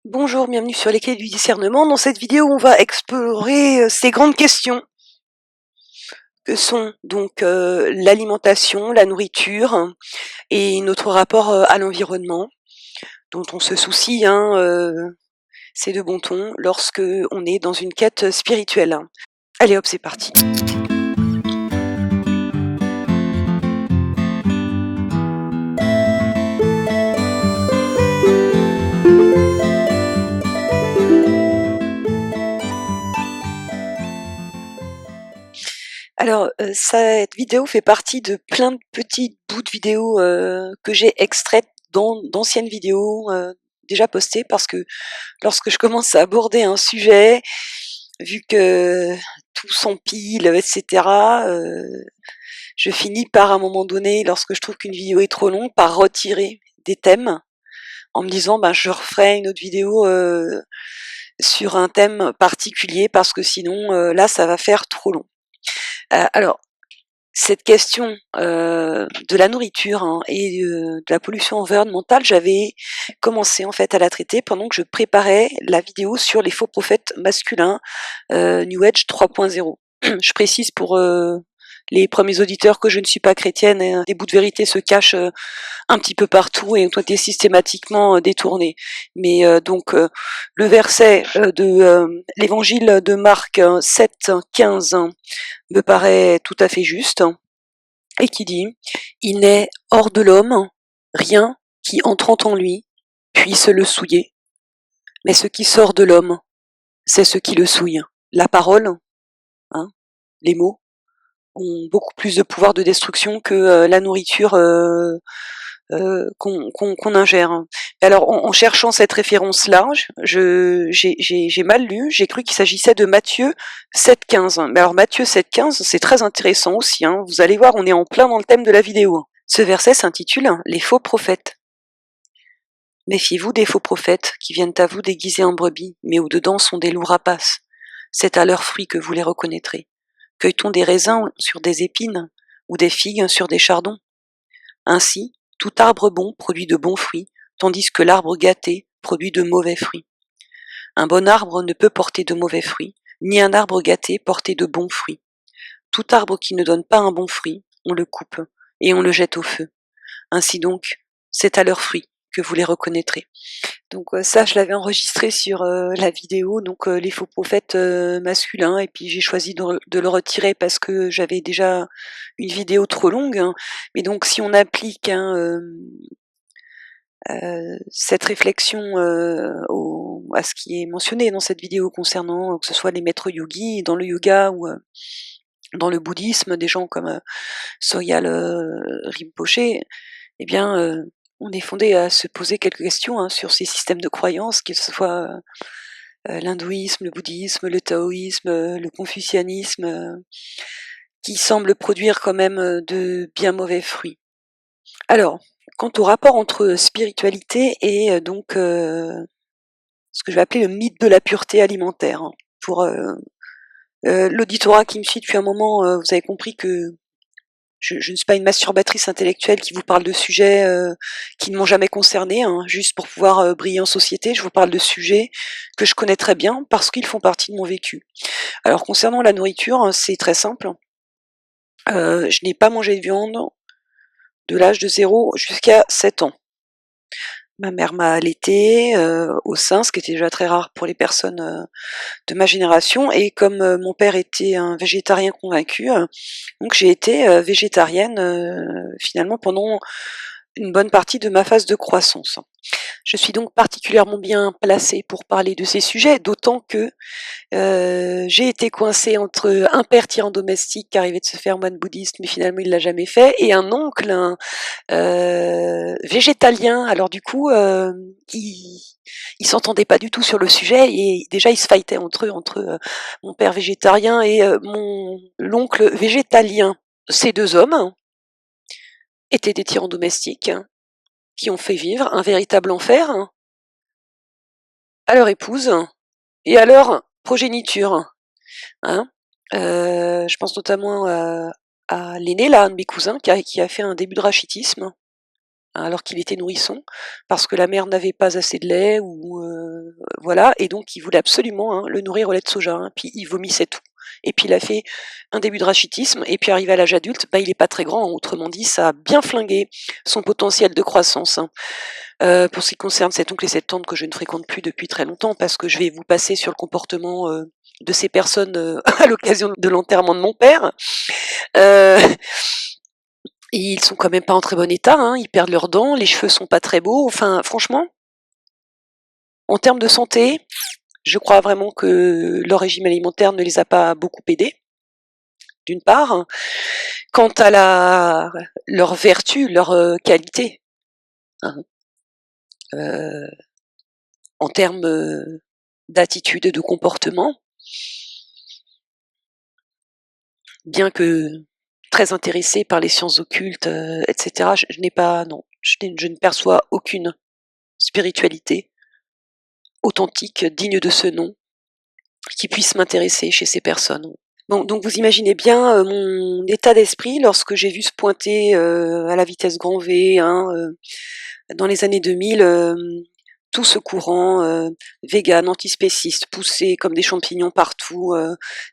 Bonjour, bienvenue sur les clés du discernement. Dans cette vidéo, on va explorer ces grandes questions que sont donc l'alimentation, la nourriture et notre rapport à l'environnement, dont on se soucie, c'est de bon ton, lorsque on est dans une quête spirituelle. Allez hop, c'est parti. Alors, cette vidéo fait partie de plein de petits bouts de vidéos que j'ai extraites d'anciennes vidéos déjà postées, parce que lorsque je commence à aborder un sujet, vu que tout s'empile, etc., je finis par, à un moment donné, lorsque je trouve qu'une vidéo est trop longue, par retirer des thèmes en me disant ben, je referai une autre vidéo sur un thème particulier, parce que sinon là ça va faire trop long. Alors, cette question de la nourriture et de la pollution environnementale, j'avais commencé en fait à la traiter pendant que je préparais la vidéo sur les faux prophètes masculins New Age 3.0. Je précise pour les premiers auditeurs que je ne suis pas chrétienne, et des bouts de vérité se cachent un petit peu partout et ont été systématiquement détournés. Mais donc le verset de l'évangile de Marc 7,15 me paraît tout à fait juste, et qui dit « Il n'est hors de l'homme rien qui, entrant en lui, puisse le souiller, mais ce qui sort de l'homme, c'est ce qui le souille. » La parole, les mots, ont beaucoup plus de pouvoir de destruction que la nourriture qu'on ingère. Alors, en cherchant cette référence-là, j'ai mal lu, j'ai cru qu'il s'agissait de Matthieu 7,15. Mais alors, Matthieu 7,15, c'est très intéressant aussi. Vous allez voir, on est en plein dans le thème de la vidéo. Ce verset s'intitule « Les faux prophètes ». Méfiez-vous des faux prophètes qui viennent à vous déguisés en brebis, mais au-dedans sont des loups rapaces. C'est à leurs fruits que vous les reconnaîtrez. Cueille-t-on des raisins sur des épines, ou des figues sur des chardons? Ainsi, tout arbre bon produit de bons fruits, tandis que l'arbre gâté produit de mauvais fruits. Un bon arbre ne peut porter de mauvais fruits, ni un arbre gâté porter de bons fruits. Tout arbre qui ne donne pas un bon fruit, on le coupe, et on le jette au feu. Ainsi donc, c'est à leurs fruits que vous les reconnaîtrez. Donc ça, je l'avais enregistré sur la vidéo, donc les faux prophètes masculins, et puis j'ai choisi de le retirer parce que j'avais déjà une vidéo trop longue. Mais donc si on applique cette réflexion à ce qui est mentionné dans cette vidéo concernant que ce soit les maîtres yogis dans le yoga ou dans le bouddhisme, des gens comme Sogyal Rinpoche, eh bien on est fondé à se poser quelques questions sur ces systèmes de croyances, que ce soit l'hindouisme, le bouddhisme, le taoïsme, le confucianisme, qui semblent produire quand même de bien mauvais fruits. Alors, quant au rapport entre spiritualité et donc ce que je vais appeler le mythe de la pureté alimentaire, pour l'auditorat qui me suit depuis un moment, vous avez compris que je ne suis pas une masturbatrice intellectuelle qui vous parle de sujets qui ne m'ont jamais concernée, juste pour pouvoir briller en société. Je vous parle de sujets que je connais très bien parce qu'ils font partie de mon vécu. Alors concernant la nourriture, c'est très simple. Je n'ai pas mangé de viande de l'âge de 0 jusqu'à 7 ans. Ma mère m'a allaitée au sein, ce qui était déjà très rare pour les personnes de ma génération, et comme mon père était un végétarien convaincu, donc j'ai été végétarienne finalement pendant une bonne partie de ma phase de croissance. Je suis donc particulièrement bien placée pour parler de ces sujets, d'autant que j'ai été coincée entre un père tyran domestique qui arrivait de se faire moine bouddhiste, mais finalement il l'a jamais fait, et un oncle végétalien. Alors du coup, ils s'entendaient pas du tout sur le sujet, et déjà ils se fightaient entre eux, mon père végétarien et l'oncle végétalien. Ces deux hommes étaient des tyrans domestiques qui ont fait vivre un véritable enfer à leur épouse et à leur progéniture. Je pense notamment à l'aîné, là, un de mes cousins, qui a fait un début de rachitisme. alors qu'il était nourrisson, parce que la mère n'avait pas assez de lait ou voilà, et donc il voulait absolument, hein, le nourrir au lait de soja, hein, puis il vomissait tout. Et puis il a fait un début de rachitisme, et puis arrivé à l'âge adulte, bah, il est pas très grand, autrement dit, ça a bien flingué son potentiel de croissance, hein. Pour ce qui concerne cet oncle et cette tante que je ne fréquente plus depuis très longtemps, parce que je vais vous passer sur le comportement, de ces personnes, à l'occasion de l'enterrement de mon père. Heu Et ils sont quand même pas en très bon état, hein, ils perdent leurs dents, les cheveux sont pas très beaux, enfin franchement, en termes de santé, je crois vraiment que leur régime alimentaire ne les a pas beaucoup aidés, d'une part. Quant à leur vertu, leur qualité, hein, euh, en termes d'attitude et de comportement, bien que très intéressée par les sciences occultes, etc., je n'ai pas, non, je ne perçois aucune spiritualité authentique, digne de ce nom, qui puisse m'intéresser chez ces personnes. Bon, donc vous imaginez bien mon état d'esprit lorsque j'ai vu se pointer à la vitesse grand V, hein, dans les années 2000, tout ce courant vegan, antispéciste, poussé comme des champignons partout,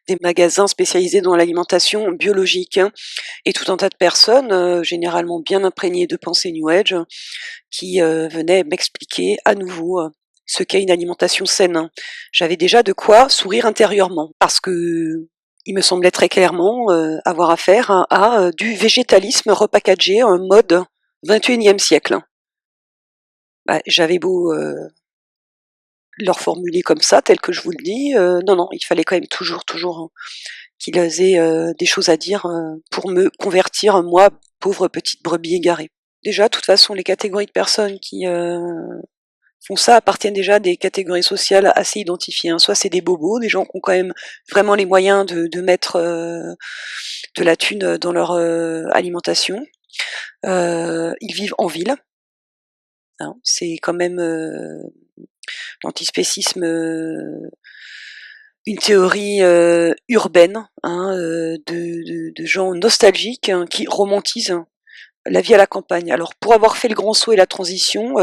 des magasins spécialisés dans l'alimentation biologique, hein, et tout un tas de personnes, généralement bien imprégnées de pensée New Age, qui venaient m'expliquer à nouveau ce qu'est une alimentation saine, hein. J'avais déjà de quoi sourire intérieurement, parce que il me semblait très clairement avoir affaire à du végétalisme repackagé en mode 21e siècle. Bah, j'avais beau leur formuler comme ça, tel que je vous le dis, non, non, il fallait quand même toujours, hein, qu'ils aient des choses à dire pour me convertir, moi, pauvre petite brebis égarée. Déjà, de toute façon, les catégories de personnes qui font ça appartiennent déjà à des catégories sociales assez identifiées, hein. Soit c'est des bobos, des gens qui ont quand même vraiment les moyens de mettre de la thune dans leur alimentation. Ils vivent en ville, hein. C'est quand même l'antispécisme, une théorie urbaine, hein, de gens nostalgiques, hein, qui romantisent la vie à la campagne. Alors pour avoir fait le grand saut et la transition,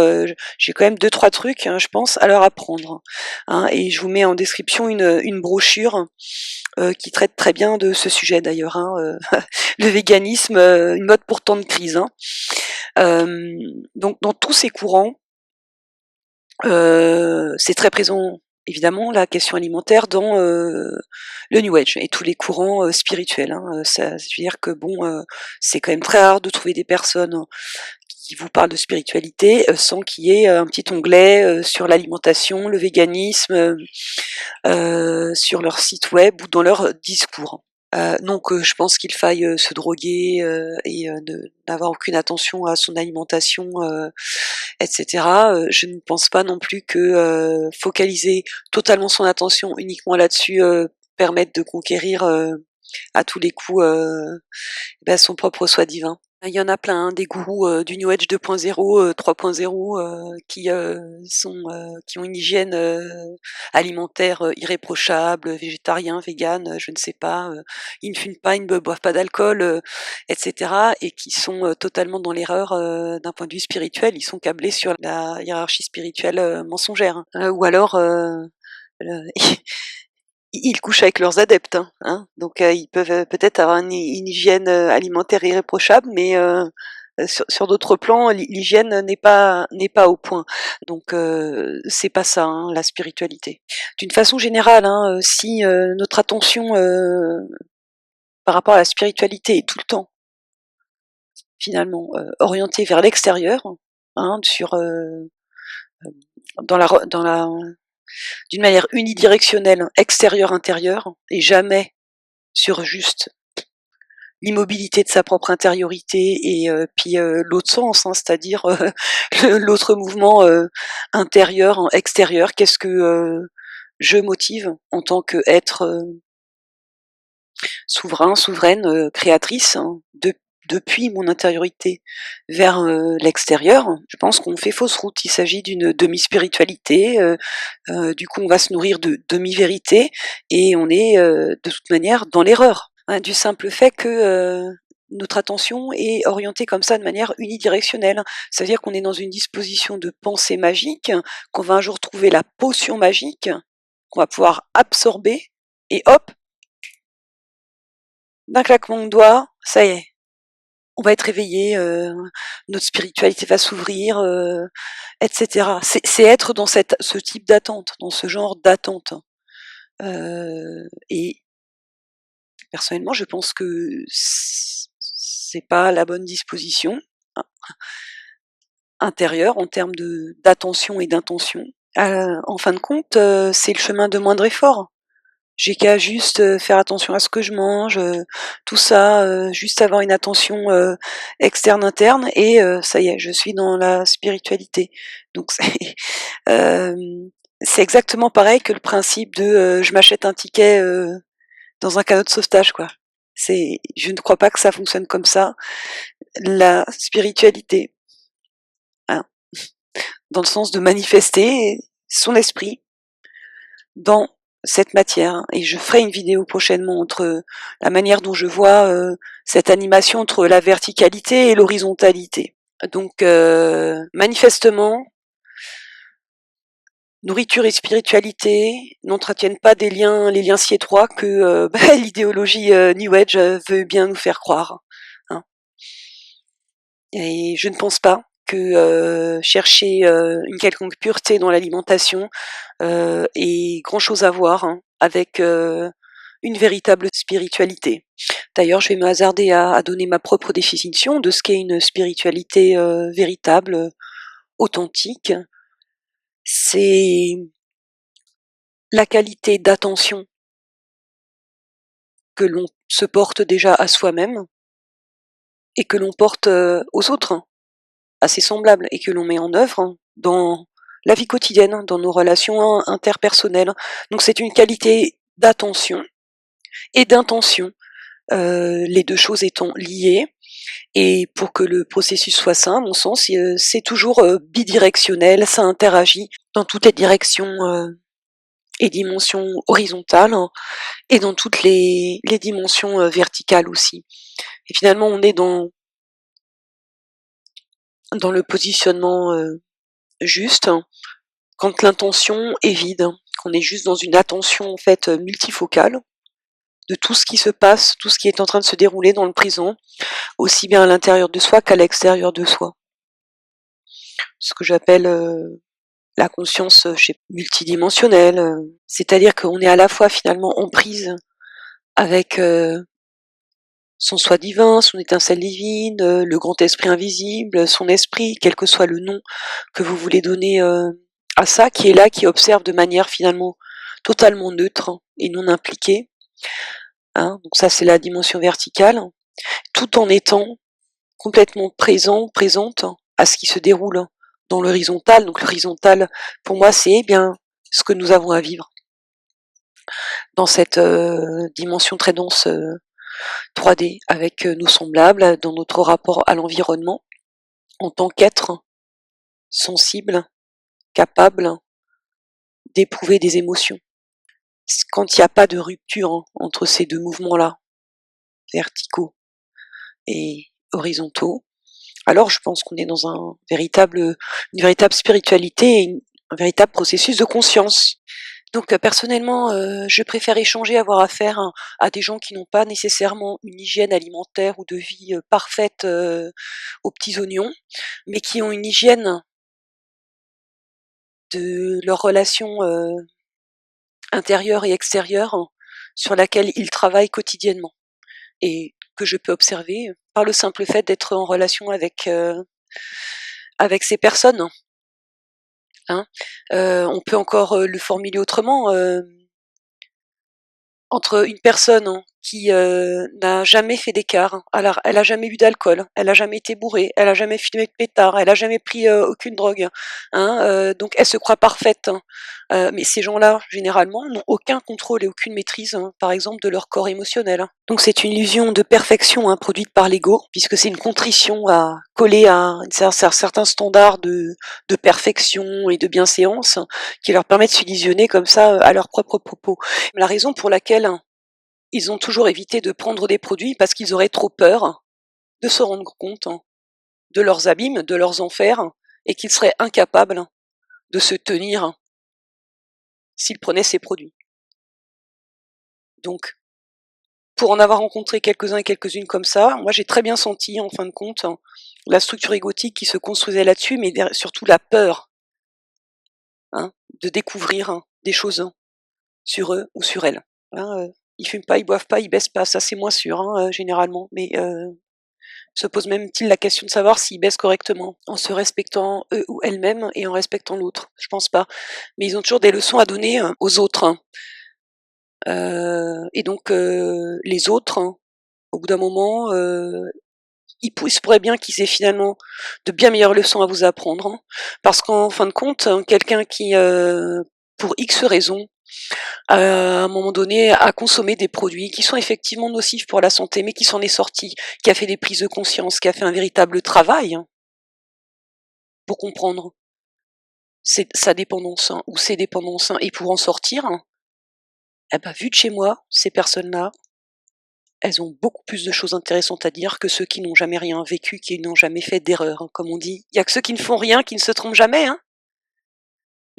j'ai quand même deux trois trucs, hein, je pense, à leur apprendre, hein, et je vous mets en description une brochure qui traite très bien de ce sujet d'ailleurs, hein, le véganisme, une mode pour temps de crise, hein. Donc dans tous ces courants, c'est très présent évidemment la question alimentaire dans le New Age et tous les courants spirituels, hein. Ça, je veux dire que bon, c'est quand même très rare de trouver des personnes qui vous parlent de spiritualité sans qu'il y ait un petit onglet sur l'alimentation, le véganisme, sur leur site web ou dans leur discours. Donc je pense qu'il faille se droguer et n'avoir aucune attention à son alimentation, etc. Je ne pense pas non plus que focaliser totalement son attention uniquement là-dessus permette de conquérir à tous les coups son propre soi divin. Il y en a plein, hein, des gourous du New Age 2.0, 3.0, qui ont une hygiène alimentaire irréprochable, végétarien, vegan, je ne sais pas, ils ne fument pas, ils ne boivent pas d'alcool, etc., et qui sont totalement dans l'erreur d'un point de vue spirituel. Ils sont câblés sur la hiérarchie spirituelle mensongère, hein. Ou alors le ils couchent avec leurs adeptes, hein. Donc ils peuvent peut-être avoir une hygiène alimentaire irréprochable, mais sur d'autres plans, l'hygiène n'est pas au point. Donc c'est pas ça, hein, la spiritualité. D'une façon générale, hein, si notre attention par rapport à la spiritualité est tout le temps finalement orientée vers l'extérieur, hein, sur dans la d'une manière unidirectionnelle, extérieur-intérieur, et jamais sur juste l'immobilité de sa propre intériorité et puis l'autre sens, hein, c'est-à-dire l'autre mouvement intérieur, extérieur. Qu'est-ce que je motive en tant qu'être souverain, souveraine, créatrice, hein, depuis mon intériorité vers l'extérieur. Je pense qu'on fait fausse route. Il s'agit d'une demi-spiritualité. Du coup, on va se nourrir de demi-vérité et on est de toute manière dans l'erreur. Hein, du simple fait que notre attention est orientée comme ça de manière unidirectionnelle. Ça veut dire qu'on est dans une disposition de pensée magique, qu'on va un jour trouver la potion magique, qu'on va pouvoir absorber, et hop, d'un claquement de doigts, ça y est, on va être réveillé, notre spiritualité va s'ouvrir, etc. C'est être dans ce type d'attente, dans ce genre d'attente. Et personnellement, je pense que c'est pas la bonne disposition intérieure en termes d'attention et d'intention. En fin de compte, c'est le chemin de moindre effort. J'ai qu'à juste faire attention à ce que je mange, tout ça, juste avoir une attention externe, interne, et ça y est, je suis dans la spiritualité. Donc c'est exactement pareil que le principe de je m'achète un ticket dans un canot de sauvetage, quoi. Je ne crois pas que ça fonctionne comme ça. La spiritualité, hein, dans le sens de manifester son esprit dans cette matière. Et je ferai une vidéo prochainement entre la manière dont je vois cette animation entre la verticalité et l'horizontalité. Donc manifestement, nourriture et spiritualité n'entretiennent pas les liens si étroits que l'idéologie New Age veut bien nous faire croire. Hein. Et je ne pense pas que chercher une quelconque pureté dans l'alimentation ait grand-chose à voir avec une véritable spiritualité. D'ailleurs, je vais me hasarder à donner ma propre définition de ce qu'est une spiritualité véritable, authentique. C'est la qualité d'attention que l'on se porte déjà à soi-même et que l'on porte aux autres, à ses semblables, et que l'on met en œuvre dans la vie quotidienne, dans nos relations interpersonnelles. Donc c'est une qualité d'attention et d'intention, les deux choses étant liées. Et pour que le processus soit sain, à mon sens, c'est toujours bidirectionnel, ça interagit dans toutes les directions et dimensions horizontales, et dans toutes les dimensions verticales aussi. Et finalement, on est dans le positionnement juste, quand l'intention est vide, qu'on est juste dans une attention en fait multifocale de tout ce qui se passe, tout ce qui est en train de se dérouler dans le présent, aussi bien à l'intérieur de soi qu'à l'extérieur de soi. Ce que j'appelle la conscience multidimensionnelle, c'est-à-dire qu'on est à la fois finalement en prise avec son soi divin, son étincelle divine, le grand esprit invisible, son esprit, quel que soit le nom que vous voulez donner à ça, qui est là, qui observe de manière finalement totalement neutre et non impliquée. Hein, donc ça, c'est la dimension verticale, tout en étant complètement présente à ce qui se déroule dans l'horizontal. Donc l'horizontal, pour moi, c'est bien ce que nous avons à vivre dans cette dimension très dense 3D avec nos semblables, dans notre rapport à l'environnement, en tant qu'être sensible, capable d'éprouver des émotions. Quand il n'y a pas de rupture entre ces deux mouvements-là, verticaux et horizontaux, alors je pense qu'on est dans une véritable spiritualité et un véritable processus de conscience. Donc personnellement, je préfère échanger, avoir affaire à des gens qui n'ont pas nécessairement une hygiène alimentaire ou de vie parfaite aux petits oignons, mais qui ont une hygiène de leurs relations intérieures et extérieures sur laquelle ils travaillent quotidiennement, et que je peux observer par le simple fait d'être en relation avec ces personnes. Hein. On peut encore le formuler autrement. Entre une personne qui n'a jamais fait d'écart, alors elle a jamais bu d'alcool, elle a jamais été bourrée, elle a jamais fumé de pétard, elle a jamais pris aucune drogue, donc elle se croit parfaite. Mais ces gens-là, généralement, n'ont aucun contrôle et aucune maîtrise, par exemple, de leur corps émotionnel. Donc c'est une illusion de perfection produite par l'ego, puisque c'est une contrition à coller à un certain standard de perfection et de bienséance qui leur permet de s'illusionner comme ça à leur propre propos. La raison pour laquelle ils ont toujours évité de prendre des produits, parce qu'ils auraient trop peur de se rendre compte de leurs abîmes, de leurs enfers, et qu'ils seraient incapables de se tenir s'ils prenaient ces produits. Donc, pour en avoir rencontré quelques-uns et quelques-unes comme ça, moi j'ai très bien senti, en fin de compte, la structure égotique qui se construisait là-dessus, mais surtout la peur de découvrir des choses sur eux ou sur elles. Ils fument pas, ils boivent pas, ils baissent pas, ça c'est moins sûr généralement, mais se pose même-t-il la question de savoir s'ils baissent correctement, en se respectant eux ou elles-mêmes et en respectant l'autre. Je pense pas. Mais ils ont toujours des leçons à donner aux autres. Et donc les autres, au bout d'un moment, il se pourrait bien qu'ils aient finalement de bien meilleures leçons à vous apprendre, parce qu'en fin de compte, quelqu'un qui, pour X raisons, à un moment donné, a consommé des produits qui sont effectivement nocifs pour la santé, mais qui s'en est sorti, qui a fait des prises de conscience, qui a fait un véritable travail pour comprendre sa dépendance ou ses dépendances, et pour en sortir, eh ben, vu de chez moi, ces personnes-là, elles ont beaucoup plus de choses intéressantes à dire que ceux qui n'ont jamais rien vécu, qui n'ont jamais fait d'erreur, comme on dit. Il y a que ceux qui ne font rien, qui ne se trompent jamais,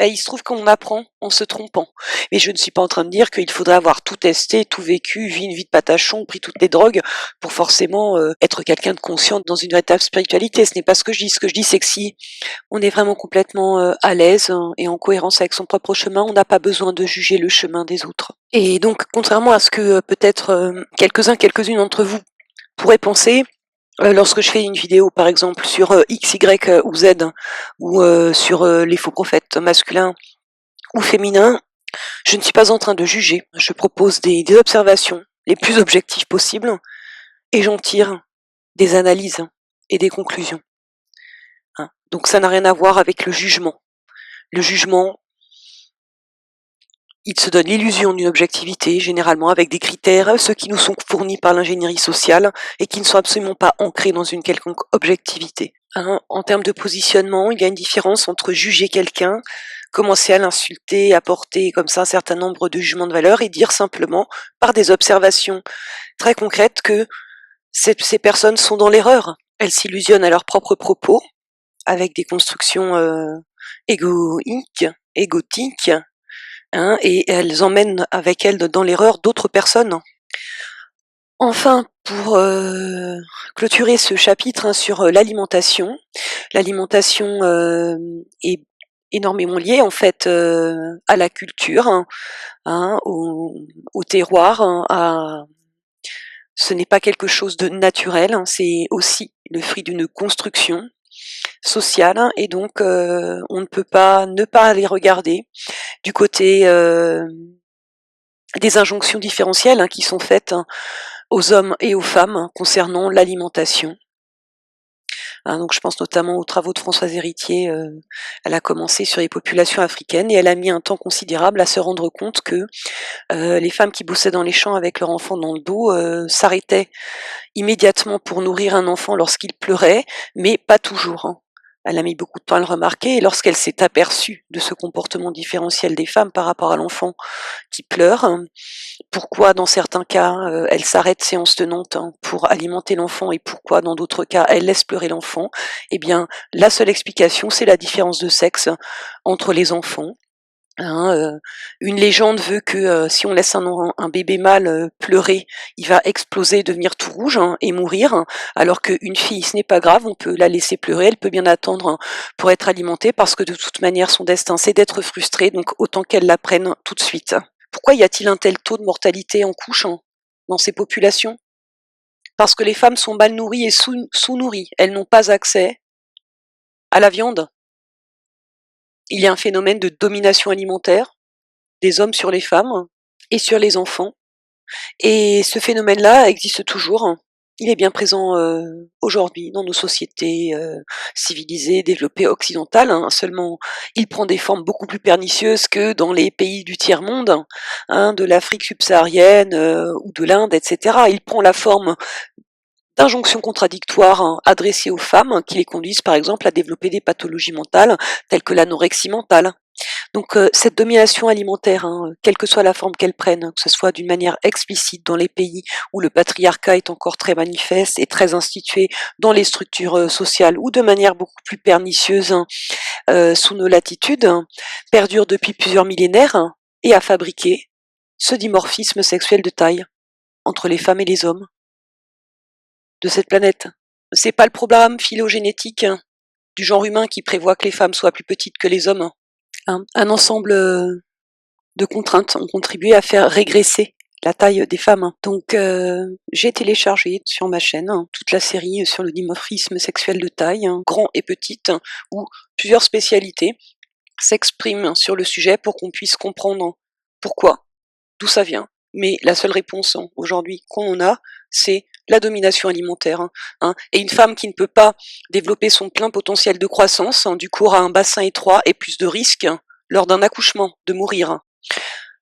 il se trouve qu'on apprend en se trompant. Mais je ne suis pas en train de dire qu'il faudrait avoir tout testé, tout vécu, vu une vie de patachon, pris toutes les drogues, pour forcément être quelqu'un de conscient dans une véritable spiritualité. Ce n'est pas ce que je dis. Ce que je dis, c'est que si on est vraiment complètement à l'aise et en cohérence avec son propre chemin, on n'a pas besoin de juger le chemin des autres. Et donc, contrairement à ce que peut-être quelques-uns, quelques-unes d'entre vous pourraient penser, lorsque je fais une vidéo, par exemple, sur X, Y ou Z, ou sur les faux prophètes masculins ou féminins, je ne suis pas en train de juger. Je propose des observations les plus objectives possibles et j'en tire des analyses et des conclusions. Donc ça n'a rien à voir avec le jugement. Le jugement, il se donne l'illusion d'une objectivité, généralement avec des critères, ceux qui nous sont fournis par l'ingénierie sociale et qui ne sont absolument pas ancrés dans une quelconque objectivité. En termes de positionnement, il y a une différence entre juger quelqu'un, commencer à l'insulter, apporter comme ça un certain nombre de jugements de valeur et dire simplement, par des observations très concrètes, que ces personnes sont dans l'erreur. Elles s'illusionnent à leurs propres propos, avec des constructions égotiques, et elles emmènent avec elles dans l'erreur d'autres personnes. Enfin, pour clôturer ce chapitre sur l'alimentation est énormément liée en fait à la culture, au terroir, ce n'est pas quelque chose de naturel, c'est aussi le fruit d'une construction sociale, et donc on ne peut pas ne pas les regarder du côté des injonctions différentielles qui sont faites aux hommes et aux femmes concernant l'alimentation. Donc je pense notamment aux travaux de Françoise Héritier. Elle a commencé sur les populations africaines et elle a mis un temps considérable à se rendre compte que les femmes qui bossaient dans les champs avec leur enfant dans le dos s'arrêtaient immédiatement pour nourrir un enfant lorsqu'il pleurait, mais pas toujours. Elle a mis beaucoup de temps à le remarquer, et lorsqu'elle s'est aperçue de ce comportement différentiel des femmes par rapport à l'enfant qui pleure, pourquoi dans certains cas elle s'arrête séance tenante pour alimenter l'enfant et pourquoi dans d'autres cas elle laisse pleurer l'enfant, eh bien la seule explication c'est la différence de sexe entre les enfants. Une légende veut que si on laisse un bébé mâle pleurer, il va exploser, devenir tout rouge et mourir, alors qu'une fille, ce n'est pas grave, on peut la laisser pleurer, elle peut bien attendre pour être alimentée, parce que de toute manière son destin c'est d'être frustrée, donc autant qu'elle l'apprenne tout de suite. Pourquoi y a-t-il un tel taux de mortalité en couche dans ces populations? Parce que les femmes sont mal nourries et sous-nourries, elles n'ont pas accès à la viande. Il y a un phénomène de domination alimentaire des hommes sur les femmes et sur les enfants. Et ce phénomène-là existe toujours. Il est bien présent aujourd'hui dans nos sociétés civilisées, développées, occidentales. Seulement, il prend des formes beaucoup plus pernicieuses que dans les pays du tiers-monde, de l'Afrique subsaharienne ou de l'Inde, etc. Il prend la forme d'injonctions contradictoires adressées aux femmes qui les conduisent par exemple à développer des pathologies mentales telles que l'anorexie mentale. Donc cette domination alimentaire, quelle que soit la forme qu'elle prenne, que ce soit d'une manière explicite dans les pays où le patriarcat est encore très manifeste et très institué dans les structures sociales, ou de manière beaucoup plus pernicieuse sous nos latitudes, perdure depuis plusieurs millénaires et a fabriqué ce dimorphisme sexuel de taille entre les femmes et les hommes de cette planète. C'est pas le programme phylogénétique du genre humain qui prévoit que les femmes soient plus petites que les hommes. Un ensemble de contraintes ont contribué à faire régresser la taille des femmes. Donc j'ai téléchargé sur ma chaîne toute la série sur le dimorphisme sexuel de taille, grand et petite, où plusieurs spécialités s'expriment sur le sujet pour qu'on puisse comprendre pourquoi, d'où ça vient. Mais la seule réponse aujourd'hui qu'on en a, c'est la domination alimentaire. Et une femme qui ne peut pas développer son plein potentiel de croissance, du coup aura un bassin étroit et plus de risques lors d'un accouchement de mourir.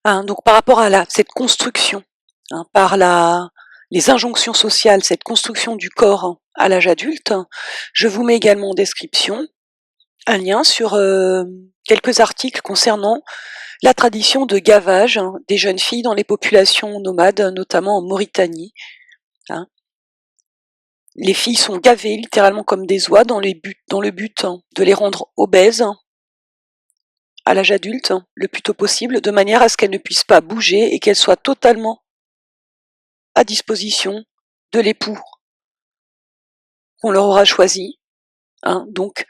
Donc par rapport à cette construction, par les injonctions sociales, cette construction du corps à l'âge adulte, je vous mets également en description un lien sur quelques articles concernant la tradition de gavage des jeunes filles dans les populations nomades, notamment en Mauritanie. Les filles sont gavées littéralement comme des oies dans le but de les rendre obèses à l'âge adulte le plus tôt possible, de manière à ce qu'elles ne puissent pas bouger et qu'elles soient totalement à disposition de l'époux qu'on leur aura choisi. Donc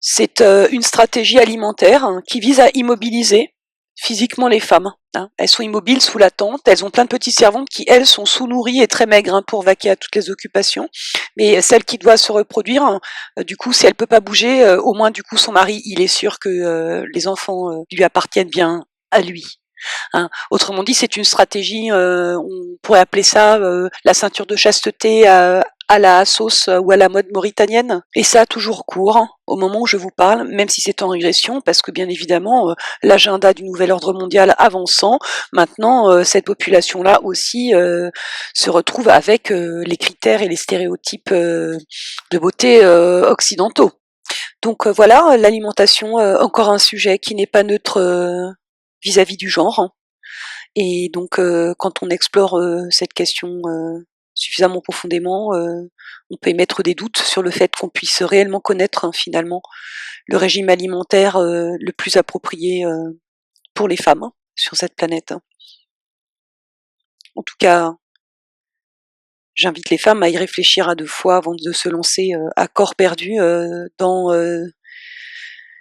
c'est une stratégie alimentaire qui vise à immobiliser physiquement les femmes. Elles sont immobiles sous la tente, elles ont plein de petites servantes qui, elles, sont sous-nourries et très maigres pour vaquer à toutes les occupations. Mais celle qui doit se reproduire, du coup, si elle peut pas bouger, au moins, du coup, son mari, il est sûr que les enfants lui appartiennent bien à lui. Autrement dit, c'est une stratégie, on pourrait appeler ça la ceinture de chasteté à la sauce ou à la mode mauritanienne. Et ça a toujours cours au moment où je vous parle, même si c'est en régression, parce que bien évidemment, l'agenda du nouvel ordre mondial avançant, maintenant, cette population-là aussi se retrouve avec les critères et les stéréotypes de beauté occidentaux. Donc voilà, l'alimentation, encore un sujet qui n'est pas neutre vis-à-vis du genre. Et donc, quand on explore cette question suffisamment profondément, on peut émettre des doutes sur le fait qu'on puisse réellement connaître finalement le régime alimentaire le plus approprié pour les femmes sur cette planète. En tout cas, j'invite les femmes à y réfléchir à 2 fois avant de se lancer à corps perdu dans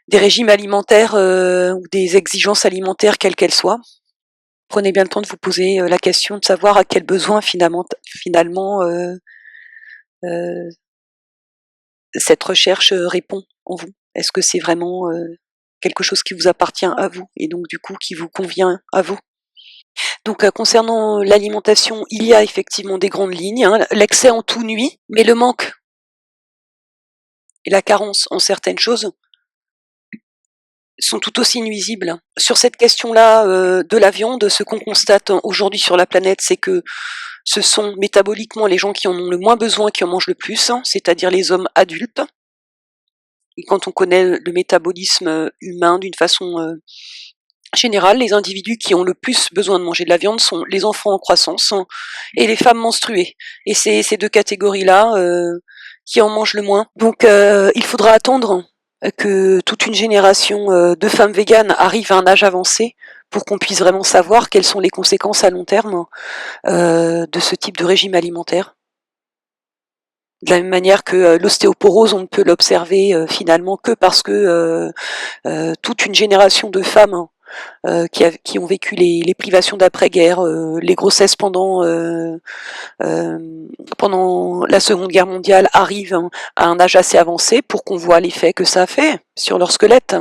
des régimes alimentaires ou des exigences alimentaires quelles qu'elles soient. Prenez bien le temps de vous poser la question de savoir à quel besoin finalement cette recherche répond en vous. Est-ce que c'est vraiment quelque chose qui vous appartient à vous et donc du coup qui vous convient à vous? Donc concernant l'alimentation, il y a effectivement des grandes lignes. L'excès en tout nuit, mais le manque et la carence en certaines choses sont tout aussi nuisibles. Sur cette question-là de la viande, ce qu'on constate aujourd'hui sur la planète, c'est que ce sont métaboliquement les gens qui en ont le moins besoin qui en mangent le plus, c'est-à-dire les hommes adultes. Et quand on connaît le métabolisme humain d'une façon générale, les individus qui ont le plus besoin de manger de la viande sont les enfants en croissance et les femmes menstruées. Et c'est ces 2 catégories-là qui en mangent le moins. Donc il faudra attendre que toute une génération de femmes véganes arrive à un âge avancé pour qu'on puisse vraiment savoir quelles sont les conséquences à long terme de ce type de régime alimentaire. De la même manière que l'ostéoporose, on ne peut l'observer finalement que parce que toute une génération de femmes qui ont vécu les privations d'après-guerre, les grossesses pendant la Seconde Guerre mondiale arrivent à un âge assez avancé pour qu'on voit l'effet que ça a fait sur leur squelette,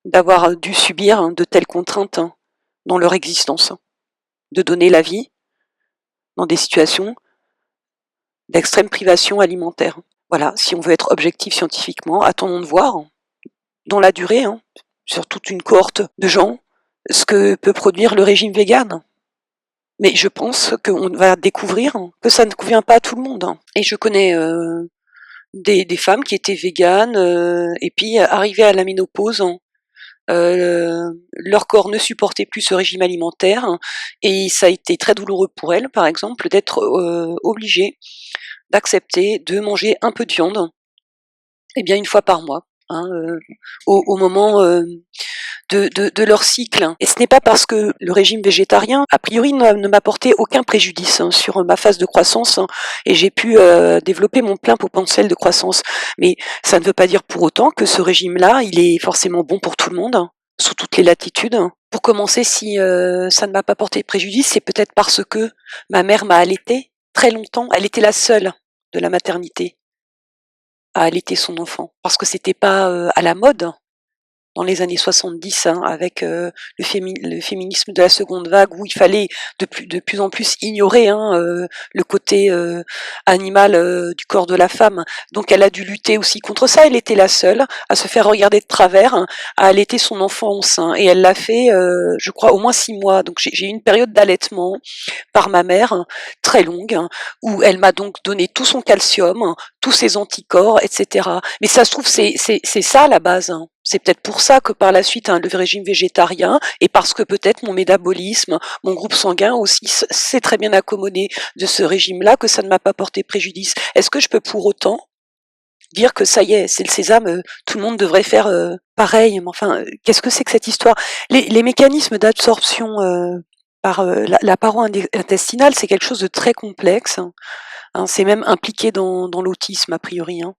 d'avoir dû subir de telles contraintes dans leur existence, de donner la vie dans des situations d'extrême privation alimentaire. Voilà, si on veut être objectif scientifiquement, attendons de voir dans la durée, sur toute une cohorte de gens, ce que peut produire le régime vegan. Mais je pense qu'on va découvrir que ça ne convient pas à tout le monde. Et je connais des femmes qui étaient véganes et puis arrivées à la ménopause leur corps ne supportait plus ce régime alimentaire et ça a été très douloureux pour elles, par exemple, d'être obligées d'accepter de manger un peu de viande, eh bien une fois par mois, hein, au moment de leur cycle. Et ce n'est pas parce que le régime végétarien, a priori, ne m'apportait aucun préjudice sur ma phase de croissance et j'ai pu développer mon plein potentiel de croissance. Mais ça ne veut pas dire pour autant que ce régime-là, il est forcément bon pour tout le monde, sous toutes les latitudes. Pour commencer, si ça ne m'a pas porté préjudice, c'est peut-être parce que ma mère m'a allaitée très longtemps. Elle était la seule de la maternité à allaiter son enfant, parce que c'était pas à la mode dans les années 70, hein, avec le féminisme de la seconde vague, où il fallait de plus en plus ignorer, hein, le côté animal du corps de la femme. Donc elle a dû lutter aussi contre ça. Elle était la seule à se faire regarder de travers, hein, à allaiter son enfant au sein. Et elle l'a fait, je crois, au moins 6 mois. Donc j'ai eu une période d'allaitement par ma mère, hein, très longue, hein, où elle m'a donc donné tout son calcium, hein, tous ses anticorps, etc. Mais ça se trouve, c'est ça la base, hein. C'est peut-être pour ça que par la suite, hein, le régime végétarien, et parce que peut-être mon métabolisme, mon groupe sanguin aussi s'est très bien accommodé de ce régime-là, que ça ne m'a pas porté préjudice. Est-ce que je peux pour autant dire que ça y est, c'est le sésame, tout le monde devrait faire pareil? Mais enfin, qu'est-ce que c'est que cette histoire? Les mécanismes d'absorption par la paroi intestinale, c'est quelque chose de très complexe, hein, c'est même impliqué dans l'autisme a priori, hein.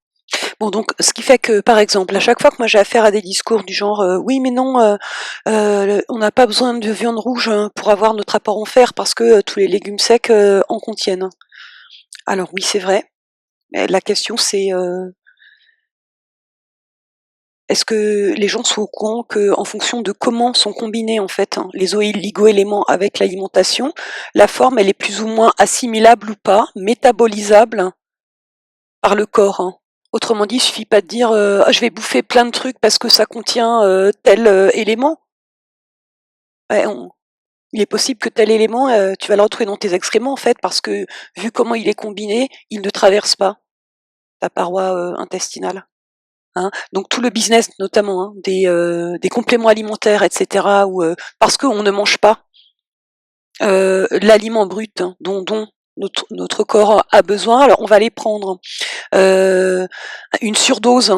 Bon, donc, ce qui fait que, par exemple, à chaque fois que moi j'ai affaire à des discours du genre oui, mais non, on n'a pas besoin de viande rouge pour avoir notre apport en fer parce que tous les légumes secs en contiennent. Alors oui, c'est vrai. Mais la question c'est est-ce que les gens sont au courant que, en fonction de comment sont combinés en fait, hein, les oligo-éléments avec l'alimentation, la forme elle est plus ou moins assimilable ou pas, métabolisable par le corps, hein. Autrement dit, il suffit pas de dire ah, je vais bouffer plein de trucs parce que ça contient tel élément. Ouais, il est possible que tel élément, tu vas le retrouver dans tes excréments en fait, parce que vu comment il est combiné, il ne traverse pas ta paroi intestinale, hein. Donc tout le business notamment, hein, des compléments alimentaires, etc., où, parce qu'on ne mange pas l'aliment brut, hein, dont notre corps a besoin, alors on va les prendre. euh, une surdose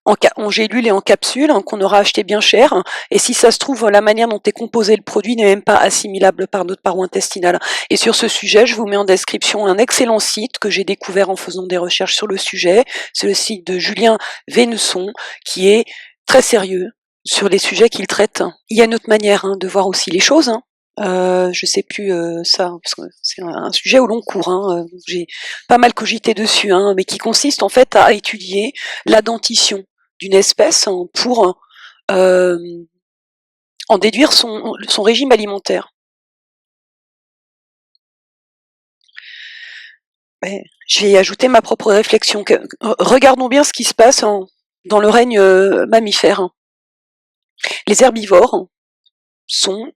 en gélules et en capsules, hein, qu'on aura acheté bien cher. Et si ça se trouve, la manière dont est composé le produit n'est même pas assimilable par notre paroi intestinale. Et sur ce sujet, je vous mets en description un excellent site que j'ai découvert en faisant des recherches sur le sujet. C'est le site de Julien Vénesson, qui est très sérieux sur les sujets qu'il traite. Il y a une autre manière, hein, de voir aussi les choses, hein. Je sais plus ça, parce que c'est un sujet au long cours, hein, j'ai pas mal cogité dessus, hein, mais qui consiste en fait à étudier la dentition d'une espèce, hein, pour euh, en déduire son régime alimentaire. Ouais, j'ai ajouté ma propre réflexion. Regardons bien ce qui se passe dans le règne mammifère, hein. Les herbivores, hein, sont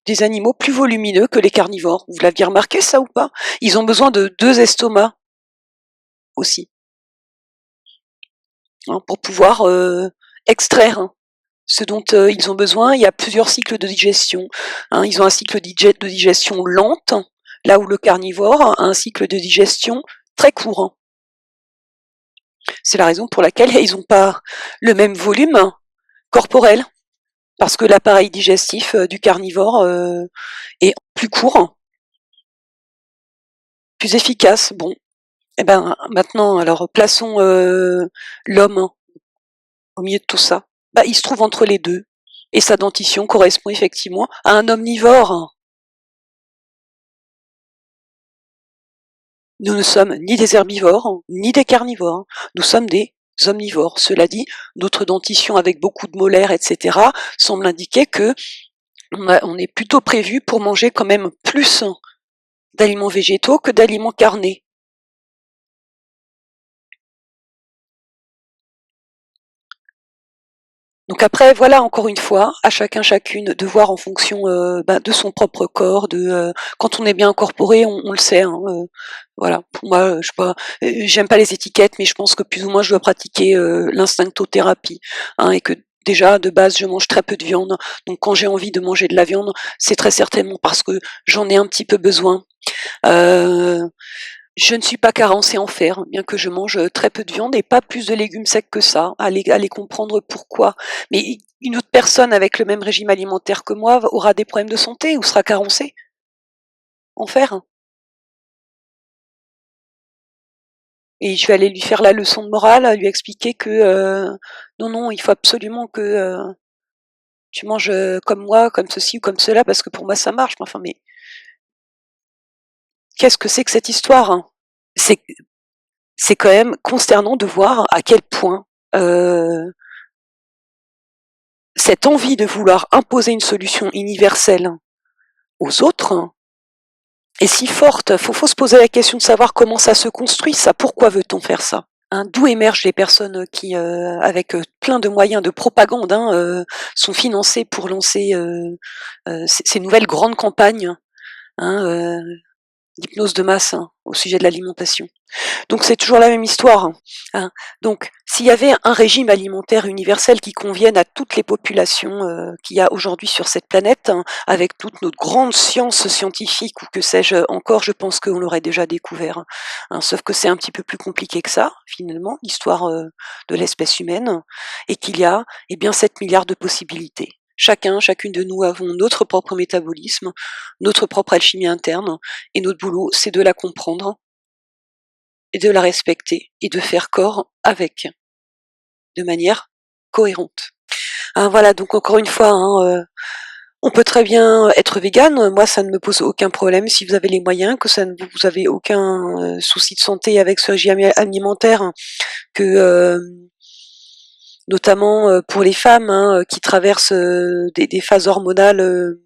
des animaux plus volumineux que les carnivores. Vous l'aviez remarqué ça ou pas? Ils ont besoin de 2 estomacs aussi, hein, pour pouvoir extraire, hein, ce dont ils ont besoin. Il y a plusieurs cycles de digestion, hein. Ils ont un cycle de digestion lente, là où le carnivore a un cycle de digestion très court. C'est la raison pour laquelle ils n'ont pas le même volume corporel, parce que l'appareil digestif du carnivore est plus court, plus efficace. Bon, et ben maintenant, alors plaçons l'homme au milieu de tout ça. Bah, il se trouve entre les deux. Et sa dentition correspond effectivement à un omnivore. Nous ne sommes ni des herbivores, ni des carnivores. Nous sommes des omnivores. Cela dit, notre dentition avec beaucoup de molaires, etc., semble indiquer que on est plutôt prévu pour manger quand même plus d'aliments végétaux que d'aliments carnés. Donc après, voilà, encore une fois, à chacun chacune de voir en fonction de son propre corps, quand on est bien incorporé, on le sait, hein, voilà. Pour moi, je sais pas, j'aime pas les étiquettes, mais je pense que plus ou moins je dois pratiquer l'instinctothérapie, hein, et que Déjà, de base, je mange très peu de viande, donc quand j'ai envie de manger de la viande, c'est très certainement parce que j'en ai un petit peu besoin. Euh, je ne suis pas carencée en fer, bien que je mange très peu de viande et pas plus de légumes secs que ça. Allez comprendre pourquoi. Mais une autre personne avec le même régime alimentaire que moi aura des problèmes de santé ou sera carencée en fer. Et je vais aller lui faire la leçon de morale, lui expliquer que non, non, il faut absolument que tu manges comme moi, comme ceci ou comme cela, parce que pour moi ça marche. Enfin, mais qu'est-ce que c'est que cette histoire, hein? C'est c'est quand même consternant de voir à quel point cette envie de vouloir imposer une solution universelle aux autres est si forte. Faut se poser la question de savoir comment ça se construit, ça. Pourquoi veut-on faire ça? Hein, d'où émergent les personnes qui, avec plein de moyens de propagande, hein, sont financées pour lancer ces nouvelles grandes campagnes, hein, d'hypnose de masse, hein, au sujet de l'alimentation. Donc c'est toujours la même histoire, hein. Donc s'il y avait un régime alimentaire universel qui convienne à toutes les populations qu'il y a aujourd'hui sur cette planète, hein, avec toute notre grande science scientifique ou que sais-je encore, je pense qu'on l'aurait déjà découvert, hein. Sauf que c'est un petit peu plus compliqué que ça, finalement, l'histoire de l'espèce humaine, et qu'il y a bien 7 milliards de possibilités. Chacune de nous avons notre propre métabolisme, notre propre alchimie interne, et notre boulot, c'est de la comprendre et de la respecter et de faire corps avec, de manière cohérente. Hein, voilà, donc encore une fois, hein, on peut très bien être végane. Moi, ça ne me pose aucun problème si vous avez les moyens, que ça ne vous avez aucun souci de santé avec ce régime alimentaire, hein, que notamment pour les femmes, hein, qui traversent des phases hormonales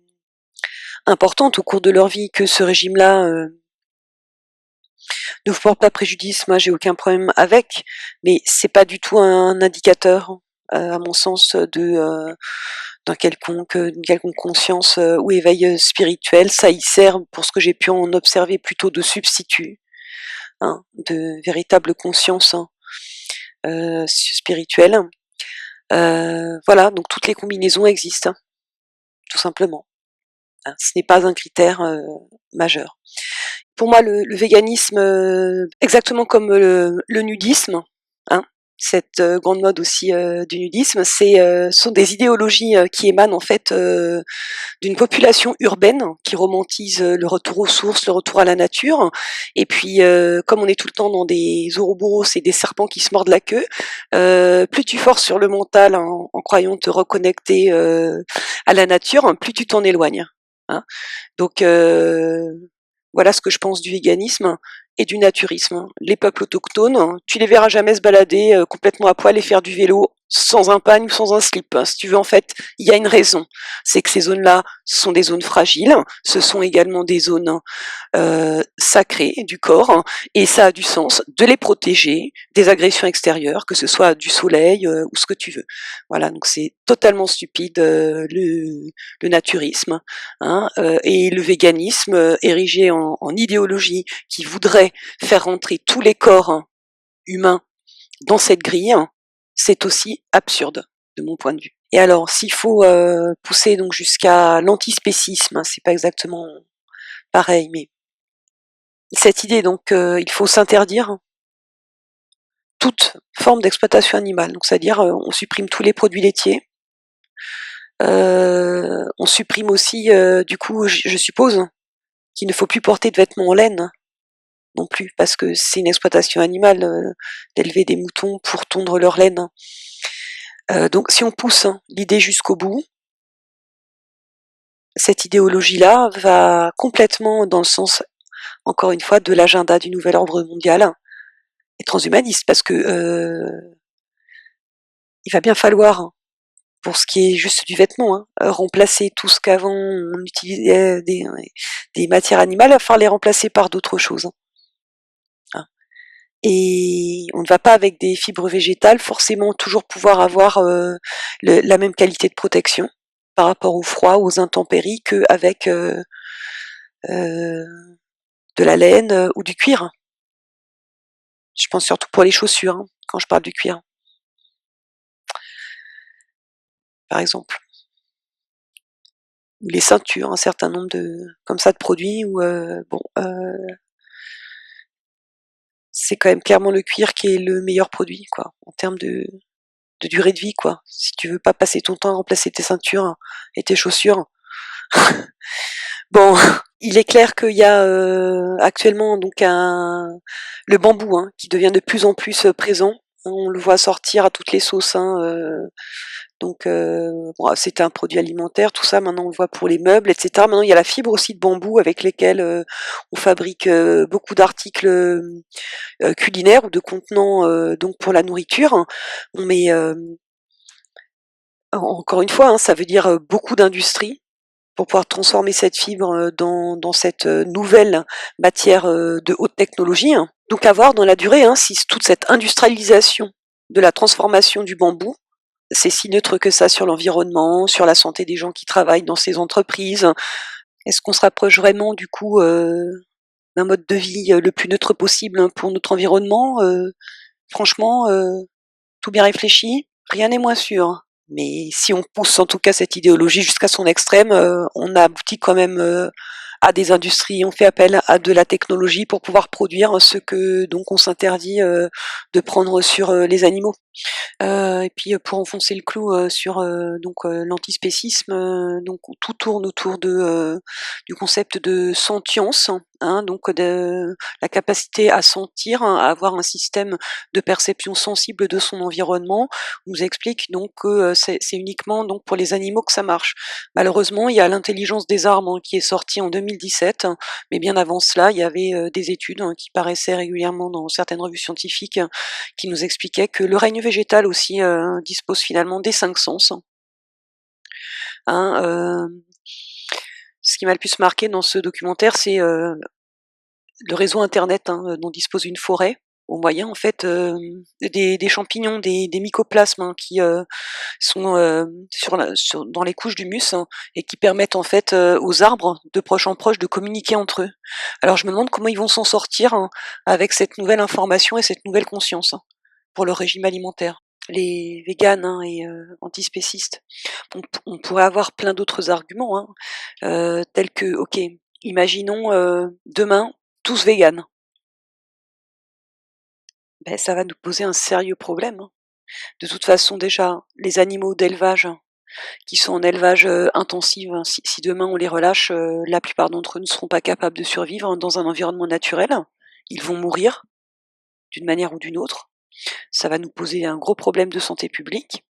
importantes au cours de leur vie, que ce régime-là ne vous porte pas préjudice, moi j'ai aucun problème avec, mais c'est pas du tout un indicateur, à mon sens, d'une quelconque conscience ou éveil spirituel. Ça y sert, pour ce que j'ai pu en observer, plutôt de substitut, hein, de véritable conscience, hein, spirituelle. Voilà, donc toutes les combinaisons existent, hein, tout simplement, hein. Ce n'est pas un critère majeur. Pour moi, le véganisme, exactement comme le nudisme, hein, cette grande mode aussi du nudisme, sont des idéologies qui émanent en fait d'une population urbaine qui romantise le retour aux sources, le retour à la nature. Et puis, comme on est tout le temps dans des ouroboros et des serpents qui se mordent la queue, plus tu forces sur le mental en croyant te reconnecter à la nature, plus tu t'en éloignes, hein. Donc voilà ce que je pense du véganisme et du naturisme. Les peuples autochtones, tu les verras jamais se balader complètement à poil et faire du vélo sans un pagne ou sans un slip. Si tu veux, en fait, il y a une raison. C'est que ces zones-là sont des zones fragiles. Ce sont également des zones sacrées du corps, hein, et ça a du sens de les protéger des agressions extérieures, que ce soit du soleil ou ce que tu veux. Voilà, donc c'est totalement stupide le naturisme, hein, et le véganisme érigé en idéologie qui voudrait faire rentrer tous les corps, hein, humains dans cette grille, c'est aussi absurde de mon point de vue. Et alors, s'il faut pousser donc jusqu'à l'antispécisme, hein, c'est pas exactement pareil, mais cette idée donc il faut s'interdire toute forme d'exploitation animale. Donc c'est-à-dire on supprime tous les produits laitiers. On supprime aussi du coup, je suppose, qu'il ne faut plus porter de vêtements en laine non plus, parce que c'est une exploitation animale d'élever des moutons pour tondre leur laine. Donc si on pousse l'idée jusqu'au bout, cette idéologie-là va complètement dans le sens, encore une fois, de l'agenda du nouvel ordre mondial et transhumaniste, parce que il va bien falloir, pour ce qui est juste du vêtement, hein, remplacer tout ce qu'avant on utilisait des matières animales, il va falloir les remplacer par d'autres choses, hein. Et on ne va pas avec des fibres végétales forcément toujours pouvoir avoir la même qualité de protection par rapport au froid, aux intempéries, qu'avec de la laine ou du cuir. Je pense surtout pour les chaussures, hein, quand je parle du cuir. par exemple. Ou les ceintures, un certain nombre comme ça de produits où c'est quand même clairement le cuir qui est le meilleur produit, quoi, en termes de durée de vie, quoi. Si tu veux pas passer ton temps à remplacer tes ceintures et tes chaussures. Bon, il est clair qu'il y a actuellement donc le bambou qui devient de plus en plus présent. On le voit sortir à toutes les sauces. Donc bon, c'était un produit alimentaire, tout ça. Maintenant, on le voit pour les meubles, etc. Maintenant, il y a la fibre aussi de bambou avec lesquelles on fabrique beaucoup d'articles culinaires ou de contenants donc pour la nourriture. On met encore une fois, ça veut dire beaucoup d'industrie pour pouvoir transformer cette fibre dans cette nouvelle matière de haute technologie. Donc à voir dans la durée si toute cette industrialisation de la transformation du bambou, c'est si neutre que ça sur l'environnement, sur la santé des gens qui travaillent dans ces entreprises. Est-ce qu'on se rapproche vraiment du coup d'un mode de vie le plus neutre possible pour notre environnement? Franchement, tout bien réfléchi, rien n'est moins sûr. Mais si on pousse en tout cas cette idéologie jusqu'à son extrême, on aboutit quand même à des industries, on fait appel à de la technologie pour pouvoir produire ce que donc on s'interdit de prendre sur les animaux. Et puis pour enfoncer le clou sur l'antispécisme, donc tout tourne autour du concept de sentience, donc de la capacité à sentir, à avoir un système de perception sensible de son environnement. On nous explique donc que c'est uniquement donc pour les animaux que ça marche. Malheureusement, il y a l'intelligence des arbres qui est sortie en 2017, mais bien avant cela, il y avait des études qui paraissaient régulièrement dans certaines revues scientifiques qui nous expliquaient que le règne végétal aussi dispose finalement des 5 sens. Hein, ce qui m'a le plus marqué dans ce documentaire, c'est le réseau internet dont dispose une forêt, au moyen en fait des champignons, des mycoplasmes qui sont dans les couches d'humus et qui permettent en fait aux arbres de proche en proche de communiquer entre eux. Alors je me demande comment ils vont s'en sortir avec cette nouvelle information et cette nouvelle conscience pour leur régime alimentaire. Les véganes et antispécistes. On pourrait avoir plein d'autres arguments, tels que, ok, imaginons demain tous véganes. Ben, ça va nous poser un sérieux problème. De toute façon, déjà, les animaux d'élevage qui sont en élevage intensif, si demain on les relâche, la plupart d'entre eux ne seront pas capables de survivre dans un environnement naturel. Ils vont mourir d'une manière ou d'une autre. Ça va nous poser un gros problème de santé publique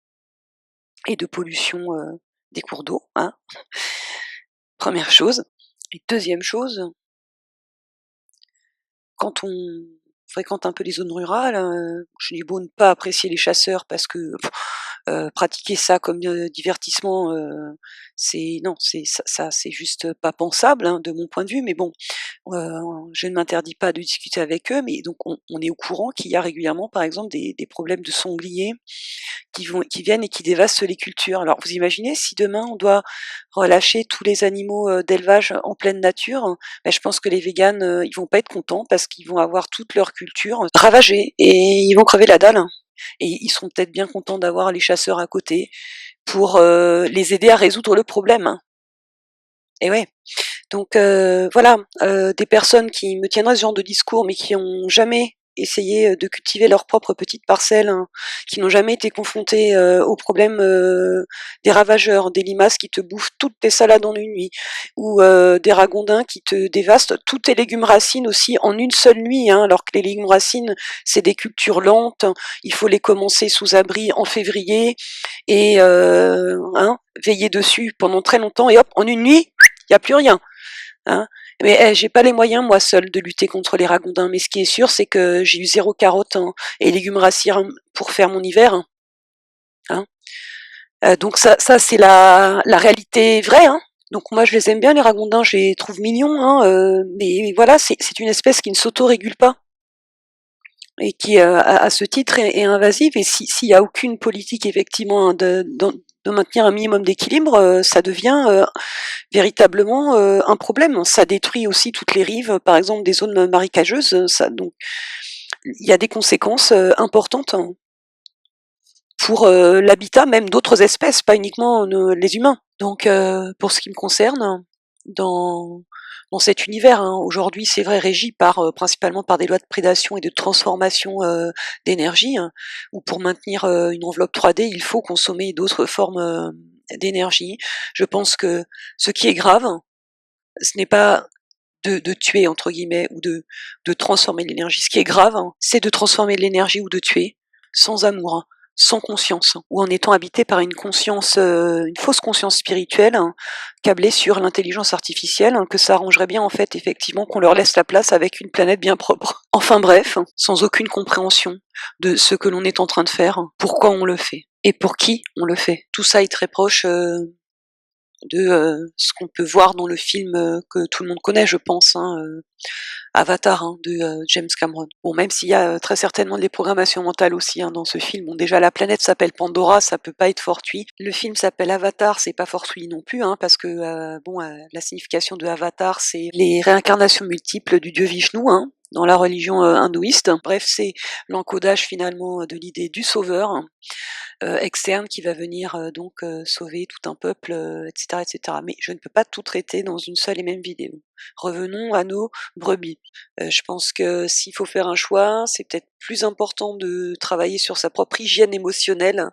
et de pollution des cours d'eau, première chose. Et deuxième chose, quand on fréquente un peu les zones rurales, je dis beau ne pas apprécier les chasseurs parce que pratiquer ça comme divertissement, c'est non, c'est ça c'est juste pas pensable, de mon point de vue, mais bon, je ne m'interdis pas de discuter avec eux, mais donc on est au courant qu'il y a régulièrement, par exemple, des problèmes de sangliers qui viennent et qui dévastent les cultures. Alors vous imaginez si demain on doit relâcher tous les animaux d'élevage en pleine nature, je pense que les véganes ils vont pas être contents parce qu'ils vont avoir toute leur culture ravagée et ils vont crever la dalle. Et ils seront peut-être bien contents d'avoir les chasseurs à côté pour les aider à résoudre le problème. Et ouais. Donc voilà, des personnes qui me tiendraient ce genre de discours, mais qui ont jamais essayé de cultiver leur propre petite parcelle, qui n'ont jamais été confrontées au problème des ravageurs, des limaces qui te bouffent toutes tes salades en une nuit, ou des ragondins qui te dévastent tous tes légumes racines aussi en une seule nuit, alors que les légumes racines, c'est des cultures lentes, il faut les commencer sous abri en février, et veiller dessus pendant très longtemps, et hop, en une nuit, il n'y a plus rien. Mais j'ai pas les moyens moi seule de lutter contre les ragondins, mais ce qui est sûr c'est que j'ai eu 0 carottes et légumes racines pour faire mon hiver. Donc ça c'est la réalité vraie. Donc moi je les aime bien les ragondins, je les trouve mignons, mais voilà, c'est une espèce qui ne s'auto-régule pas et qui à ce titre est invasive, et s'il y a aucune politique effectivement de maintenir un minimum d'équilibre, ça devient véritablement un problème. Ça détruit aussi toutes les rives, par exemple des zones marécageuses. Donc il y a des conséquences importantes pour l'habitat même d'autres espèces, pas uniquement les humains. Donc pour ce qui me concerne, dans cet univers, hein, aujourd'hui c'est vrai régi principalement par des lois de prédation et de transformation d'énergie, hein, où pour maintenir une enveloppe 3D, il faut consommer d'autres formes d'énergie. Je pense que ce qui est grave, ce n'est pas de tuer entre guillemets ou de transformer l'énergie. Ce qui est grave, hein, c'est de transformer l'énergie ou de tuer sans amour, hein, sans conscience, ou en étant habité par une conscience, une fausse conscience spirituelle, hein, câblée sur l'intelligence artificielle, hein, que ça arrangerait bien en fait effectivement qu'on leur laisse la place avec une planète bien propre. Enfin bref, sans aucune compréhension de ce que l'on est en train de faire, pourquoi on le fait et pour qui on le fait. Tout ça est très proche de ce qu'on peut voir dans le film que tout le monde connaît, je pense, hein, Avatar, hein, de James Cameron. Bon, même s'il y a très certainement des programmations mentales aussi, hein, dans ce film. Bon, déjà la planète s'appelle Pandora, ça peut pas être fortuit. Le film s'appelle Avatar, c'est pas fortuit non plus, hein, parce que la signification de Avatar, c'est les réincarnations multiples du dieu Vishnu, hein, dans la religion hindouiste. Bref, c'est l'encodage finalement de l'idée du sauveur, hein, externe qui va venir sauver tout un peuple, etc., etc. Mais je ne peux pas tout traiter dans une seule et même vidéo. Revenons à nos brebis. Je pense que s'il faut faire un choix, c'est peut-être plus important de travailler sur sa propre hygiène émotionnelle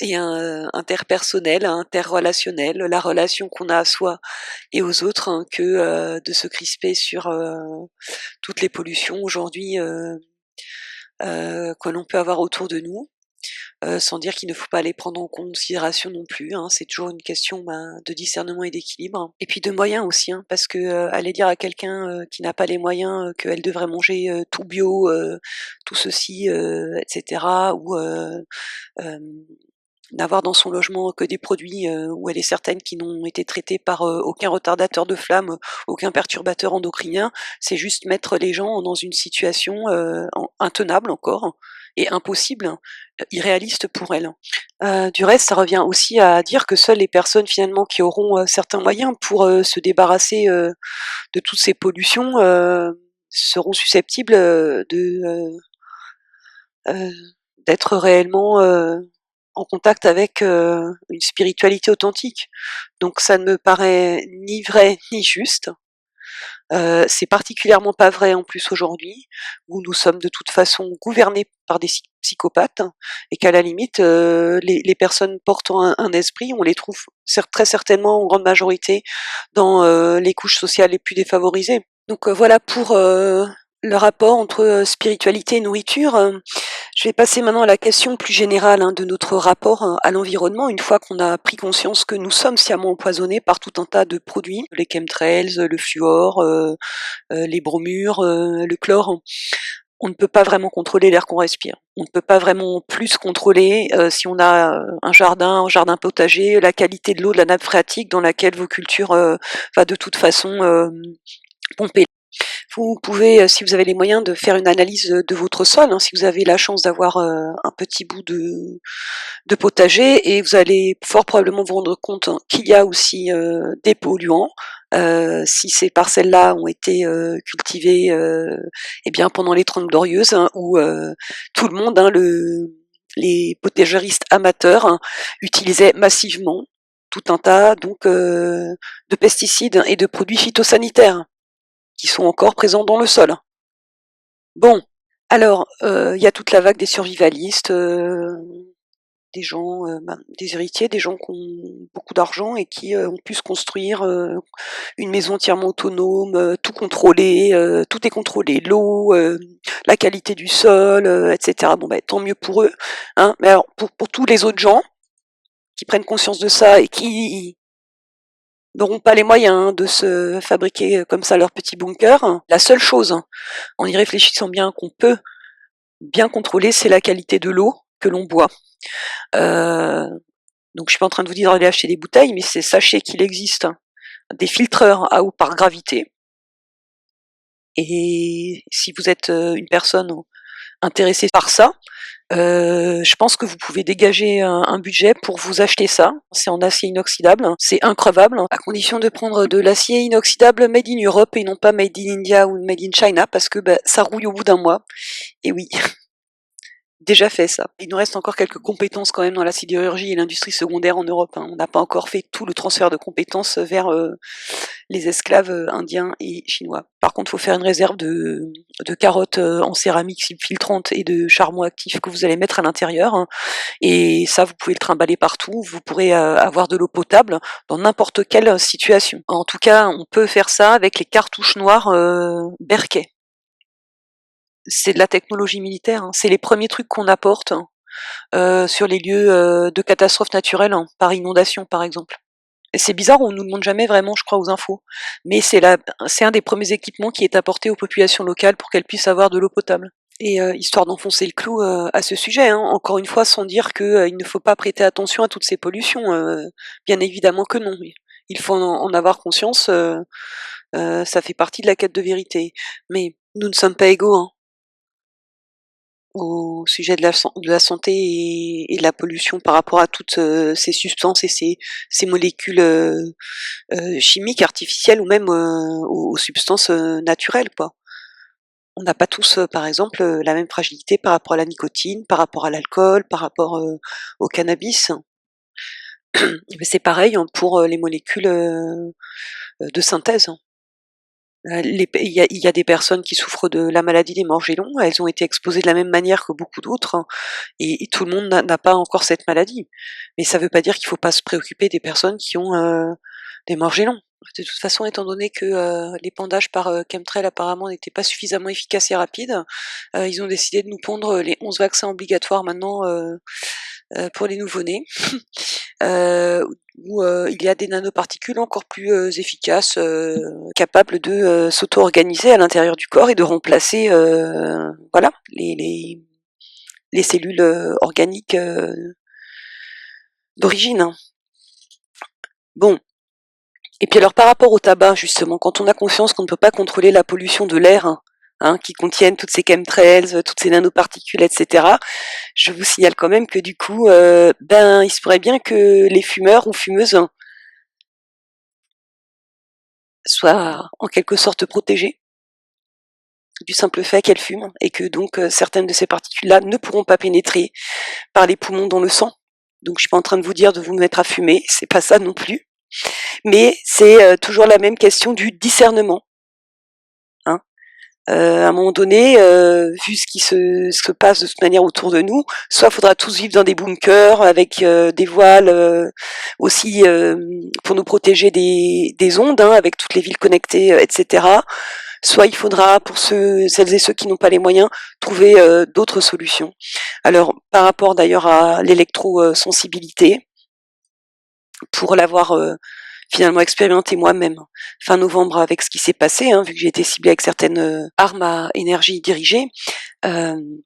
et interpersonnelle, interrelationnelle, la relation qu'on a à soi et aux autres, hein, que de se crisper sur toutes les pollutions aujourd'hui que l'on peut avoir autour de nous. Sans dire qu'il ne faut pas les prendre en considération non plus, hein. C'est toujours une question de discernement et d'équilibre. Et puis de moyens aussi, hein, parce que aller dire à quelqu'un qui n'a pas les moyens qu'elle devrait manger tout bio, tout ceci, etc., ou n'avoir dans son logement que des produits où elle est certaine qu'ils n'ont été traités par aucun retardateur de flamme, aucun perturbateur endocrinien, c'est juste mettre les gens dans une situation intenable encore et impossible, irréaliste pour elles. Du reste, ça revient aussi à dire que seules les personnes finalement qui auront certains moyens pour se débarrasser de toutes ces pollutions seront susceptibles euh, d'être réellement en contact avec une spiritualité authentique. Donc ça ne me paraît ni vrai ni juste. C'est particulièrement pas vrai en plus aujourd'hui, où nous sommes de toute façon gouvernés par des psychopathes, et qu'à la limite, les personnes portant un esprit, on les trouve très certainement en grande majorité dans les couches sociales les plus défavorisées. Donc voilà pour le rapport entre spiritualité et nourriture. Je vais passer maintenant à la question plus générale, hein, de notre rapport à l'environnement, une fois qu'on a pris conscience que nous sommes sciemment empoisonnés par tout un tas de produits, les chemtrails, le fluor, les bromures, le chlore. On ne peut pas vraiment contrôler l'air qu'on respire. On ne peut pas vraiment plus contrôler si on a un jardin potager, la qualité de l'eau de la nappe phréatique dans laquelle vos cultures va de toute façon pomper. Vous pouvez, si vous avez les moyens, de faire une analyse de votre sol, hein, si vous avez la chance d'avoir un petit bout de potager, et vous allez fort probablement vous rendre compte, hein, qu'il y a aussi des polluants. Si ces parcelles-là ont été cultivées eh bien pendant les 30 glorieuses, hein, où tout le monde, hein, les potageristes amateurs, hein, utilisaient massivement tout un tas de pesticides et de produits phytosanitaires qui sont encore présents dans le sol. Bon, alors, il y a toute la vague des survivalistes, des gens, des héritiers, des gens qui ont beaucoup d'argent et qui ont pu se construire une maison entièrement autonome, tout est contrôlé, l'eau, la qualité du sol, etc. Bon, tant mieux pour eux, hein. Mais alors, pour tous les autres gens qui prennent conscience de ça et qui n'auront pas les moyens de se fabriquer comme ça leur petit bunker, la seule chose, en y réfléchissant bien, qu'on peut bien contrôler, c'est la qualité de l'eau que l'on boit. Donc je suis pas en train de vous dire d'aller acheter des bouteilles, mais sachez qu'il existe des filtreurs à eau par gravité. Et si vous êtes une personne intéressée par ça, je pense que vous pouvez dégager un budget pour vous acheter ça. C'est en acier inoxydable, c'est increvable, à condition de prendre de l'acier inoxydable made in Europe et non pas made in India ou made in China, parce que ça rouille au bout d'un mois. Et oui. déjà fait ça. Il nous reste encore quelques compétences quand même dans la sidérurgie et l'industrie secondaire en Europe, hein. On n'a pas encore fait tout le transfert de compétences vers les esclaves indiens et chinois. Par contre, il faut faire une réserve de carottes en céramique filtrante et de charbon actif que vous allez mettre à l'intérieur, hein. Et ça, vous pouvez le trimballer partout. Vous pourrez avoir de l'eau potable dans n'importe quelle situation. En tout cas, on peut faire ça avec les cartouches noires Berkey. C'est de la technologie militaire, hein. C'est les premiers trucs qu'on apporte sur les lieux de catastrophes naturelles, hein, par inondation par exemple. Et c'est bizarre, on nous demande jamais vraiment, je crois, aux infos. Mais c'est un des premiers équipements qui est apporté aux populations locales pour qu'elles puissent avoir de l'eau potable. Et histoire d'enfoncer le clou à ce sujet, hein, encore une fois, sans dire qu'il ne faut pas prêter attention à toutes ces pollutions. Bien évidemment que non. Il faut en avoir conscience, ça fait partie de la quête de vérité. Mais nous ne sommes pas égaux, hein, au sujet de la santé et de la pollution par rapport à toutes ces substances et ces molécules chimiques, artificielles ou même aux substances naturelles, quoi. On n'a pas tous, par exemple, la même fragilité par rapport à la nicotine, par rapport à l'alcool, par rapport au cannabis. Mais c'est pareil, hein, pour les molécules de synthèse. Il y a des personnes qui souffrent de la maladie des morgellons, elles ont été exposées de la même manière que beaucoup d'autres, hein, et tout le monde n'a pas encore cette maladie. Mais ça ne veut pas dire qu'il ne faut pas se préoccuper des personnes qui ont des morgellons. De toute façon, étant donné que l'épandage par chemtrail apparemment n'était pas suffisamment efficace et rapide, ils ont décidé de nous pondre les 11 vaccins obligatoires maintenant pour les nouveau-nés, où il y a des nanoparticules encore plus efficaces, capables de s'auto-organiser à l'intérieur du corps et de remplacer voilà, les cellules organiques d'origine, hein. Bon. Et puis alors par rapport au tabac, justement, quand on a conscience qu'on ne peut pas contrôler la pollution de l'air, hein, qui contiennent toutes ces chemtrails, toutes ces nanoparticules, etc., je vous signale quand même que du coup, il se pourrait bien que les fumeurs ou fumeuses soient en quelque sorte protégés du simple fait qu'elles fument et que donc certaines de ces particules-là ne pourront pas pénétrer par les poumons dans le sang. Donc je suis pas en train de vous dire de vous mettre à fumer, c'est pas ça non plus. Mais c'est toujours la même question du discernement, hein. À un moment donné, vu ce qui se passe de toute manière autour de nous, soit il faudra tous vivre dans des bunkers avec des voiles aussi pour nous protéger des ondes, hein, avec toutes les villes connectées, etc. Soit il faudra, pour celles et ceux qui n'ont pas les moyens, trouver d'autres solutions. Alors, par rapport d'ailleurs à l'électrosensibilité, pour l'avoir finalement expérimenté moi-même fin novembre avec ce qui s'est passé, hein, vu que j'ai été ciblée avec certaines armes à énergie dirigée,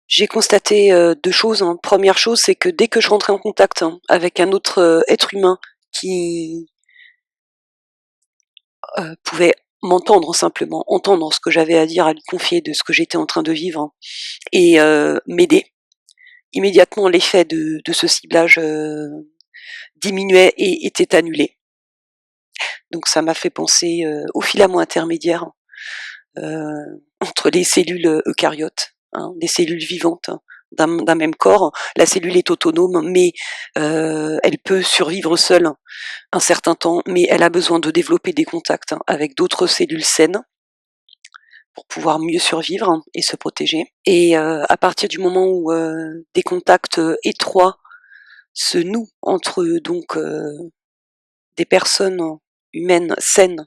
j'ai constaté deux choses, hein. Première chose, c'est que dès que je rentrais en contact, hein, avec un autre être humain qui pouvait m'entendre simplement, entendre ce que j'avais à dire, à lui confier de ce que j'étais en train de vivre, hein, et m'aider, immédiatement l'effet de ce ciblage diminuait et était annulé. Donc ça m'a fait penser aux filaments intermédiaires entre les cellules eucaryotes, hein, des cellules vivantes d'un même corps. La cellule est autonome, mais elle peut survivre seule un certain temps, mais elle a besoin de développer des contacts, hein, avec d'autres cellules saines pour pouvoir mieux survivre, hein, et se protéger. Et à partir du moment où des contacts étroits se nouent entre donc des personnes humaines saines,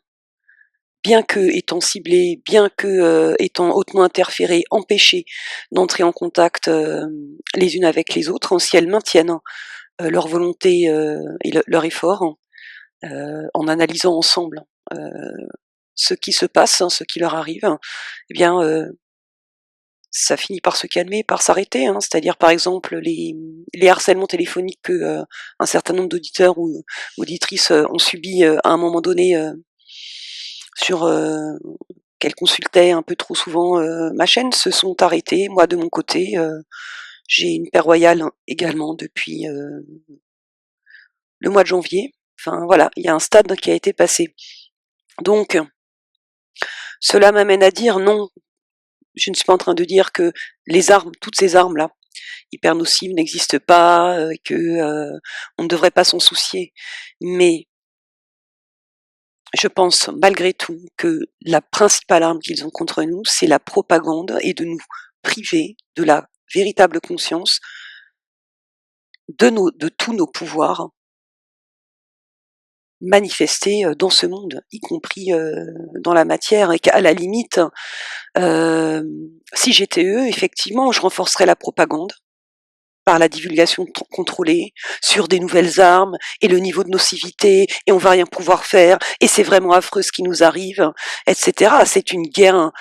bien que étant ciblées, bien que étant hautement interférées, empêchées d'entrer en contact les unes avec les autres, hein, si elles maintiennent leur volonté et leur effort, en analysant ensemble ce qui se passe, hein, ce qui leur arrive, eh bien, ça finit par se calmer, par s'arrêter, hein. C'est-à-dire, par exemple, les harcèlements téléphoniques que un certain nombre d'auditeurs ou auditrices ont subi à un moment donné sur qu'elles consultaient un peu trop souvent ma chaîne se sont arrêtés. Moi, de mon côté, j'ai une paix royale également depuis le mois de janvier. Enfin voilà, il y a un stade qui a été passé. Donc, cela m'amène à dire non, je ne suis pas en train de dire que les armes, toutes ces armes-là, hyper nocive n'existe pas, que on ne devrait pas s'en soucier. Mais je pense malgré tout que la principale arme qu'ils ont contre nous, c'est la propagande et de nous priver de la véritable conscience de tous nos pouvoirs manifestés dans ce monde, y compris dans la matière, et qu'à la limite, si j'étais eux, effectivement, je renforcerais la propagande par la divulgation contrôlée sur des nouvelles armes et le niveau de nocivité, et on va rien pouvoir faire, et c'est vraiment affreux ce qui nous arrive, etc. C'est une guerre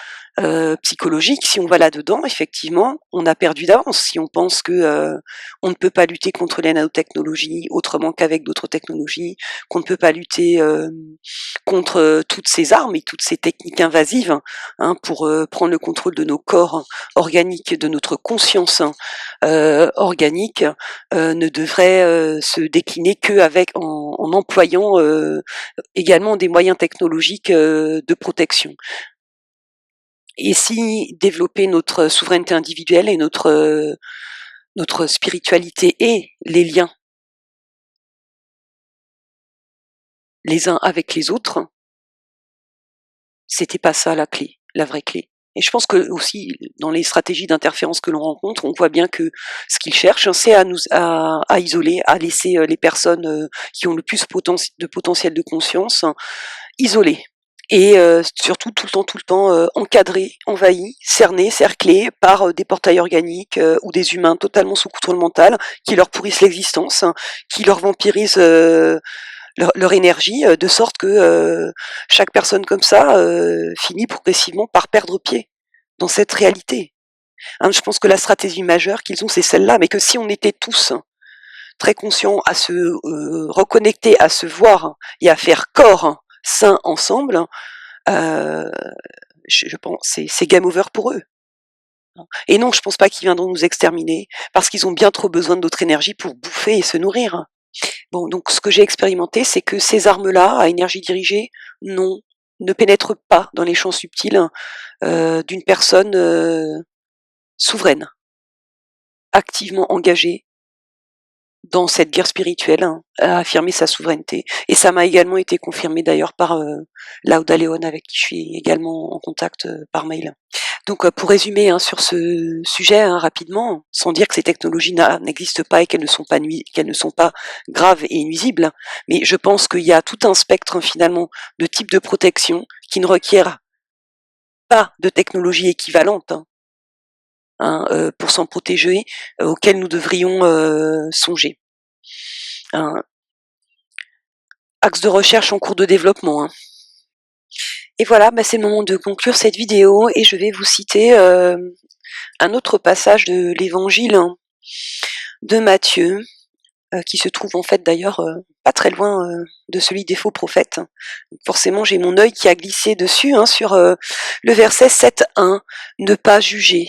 psychologique. Si on va là-dedans, effectivement, on a perdu d'avance. Si on pense que on ne peut pas lutter contre les nanotechnologies autrement qu'avec d'autres technologies, qu'on ne peut pas lutter contre toutes ces armes et toutes ces techniques invasives, hein, pour prendre le contrôle de nos corps organiques, de notre conscience organique, ne devrait se décliner qu'avec en employant également des moyens technologiques de protection. Et si développer notre souveraineté individuelle et notre spiritualité et les liens les uns avec les autres, c'était pas ça la clé, la vraie clé. Et je pense que aussi dans les stratégies d'interférence que l'on rencontre, on voit bien que ce qu'ils cherchent, hein, c'est à isoler, à laisser les personnes qui ont le plus de potentiel de conscience isolées. Et surtout tout le temps encadrés, envahis, cernés, cerclés par des portails organiques ou des humains totalement sous contrôle mental qui leur pourrissent l'existence, hein, qui leur vampirisent leur énergie, de sorte que chaque personne comme ça finit progressivement par perdre pied dans cette réalité. Hein, je pense que la stratégie majeure qu'ils ont, c'est celle-là, mais que si on était tous très conscients à se reconnecter, à se voir et à faire corps sain ensemble, euh, je pense c'est game over pour eux. Et non, je pense pas qu'ils viendront nous exterminer, parce qu'ils ont bien trop besoin de notre énergie pour bouffer et se nourrir. Bon, donc ce que j'ai expérimenté, c'est que ces armes-là, à énergie dirigée, non, ne pénètrent pas dans les champs subtils d'une personne souveraine, activement engagée dans cette guerre spirituelle, hein, à affirmer sa souveraineté. Et ça m'a également été confirmé d'ailleurs par Lauda Leon, avec qui je suis également en contact par mail. Donc pour résumer, hein, sur ce sujet, hein, rapidement, sans dire que ces technologies n'existent pas et qu'elles ne sont pas graves et nuisibles, mais je pense qu'il y a tout un spectre finalement de types de protection qui ne requièrent pas de technologie équivalente, pour s'en protéger, auxquelles nous devrions songer. Un axe de recherche en cours de développement. Hein. Et voilà, c'est le moment de conclure cette vidéo, et je vais vous citer un autre passage de l'évangile de Matthieu, qui se trouve en fait d'ailleurs pas très loin de celui des faux prophètes. Donc forcément, j'ai mon œil qui a glissé dessus, hein, sur le verset 7.1, ne pas juger.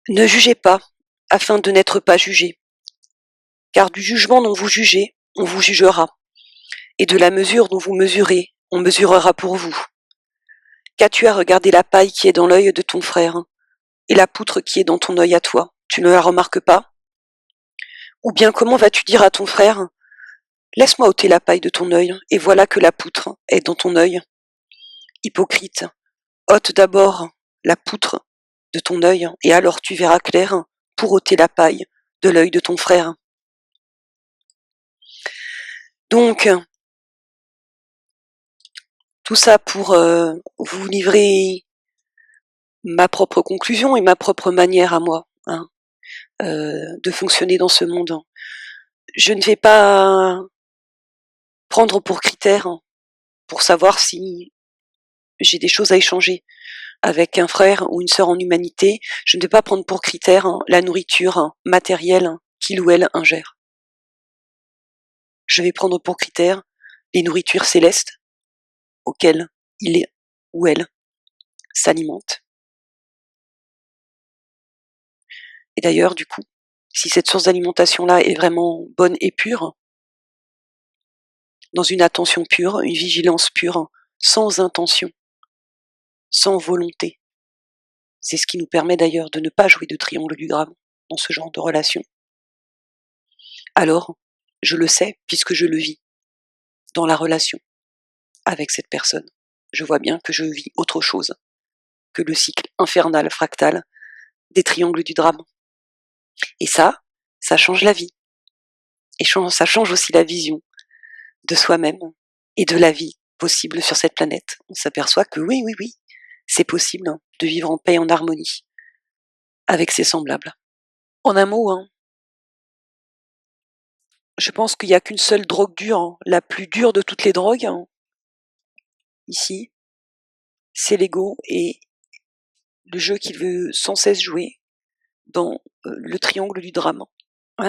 Ne jugez pas, afin de n'être pas jugés. Car du jugement dont vous jugez, on vous jugera. Et de la mesure dont vous mesurez, on mesurera pour vous. Qu'as-tu à regarder la paille qui est dans l'œil de ton frère, et la poutre qui est dans ton œil à toi? Tu ne la remarques pas? Ou bien comment vas-tu dire à ton frère, laisse-moi ôter la paille de ton œil, et voilà que la poutre est dans ton œil? Hypocrite, ôte d'abord la poutre de ton œil, et alors tu verras clair pour ôter la paille de l'œil de ton frère. Donc, tout ça pour vous livrer ma propre conclusion et ma propre manière à moi, hein, de fonctionner dans ce monde. Je ne vais pas prendre pour critère pour savoir si j'ai des choses à échanger avec un frère ou une sœur en humanité. Je ne vais pas prendre pour critère la nourriture matérielle qu'il ou elle ingère. Je vais prendre pour critère les nourritures célestes auxquelles il ou elle s'alimente. Et d'ailleurs, du coup, si cette source d'alimentation-là est vraiment bonne et pure, dans une attention pure, une vigilance pure, sans intention, sans volonté, C'est ce qui nous permet d'ailleurs de ne pas jouer de triangle du dragon dans ce genre de relation. Alors, je le sais puisque je le vis dans la relation avec cette personne. Je vois bien que je vis autre chose que le cycle infernal fractal des triangles du drame. Et ça change la vie. Et ça change aussi la vision de soi-même et de la vie possible sur cette planète. On s'aperçoit que oui, c'est possible de vivre en paix et en harmonie avec ses semblables. En un mot, je pense qu'il n'y a qu'une seule drogue dure, la plus dure de toutes les drogues, ici, c'est l'ego et le jeu qu'il veut sans cesse jouer dans le triangle du drame,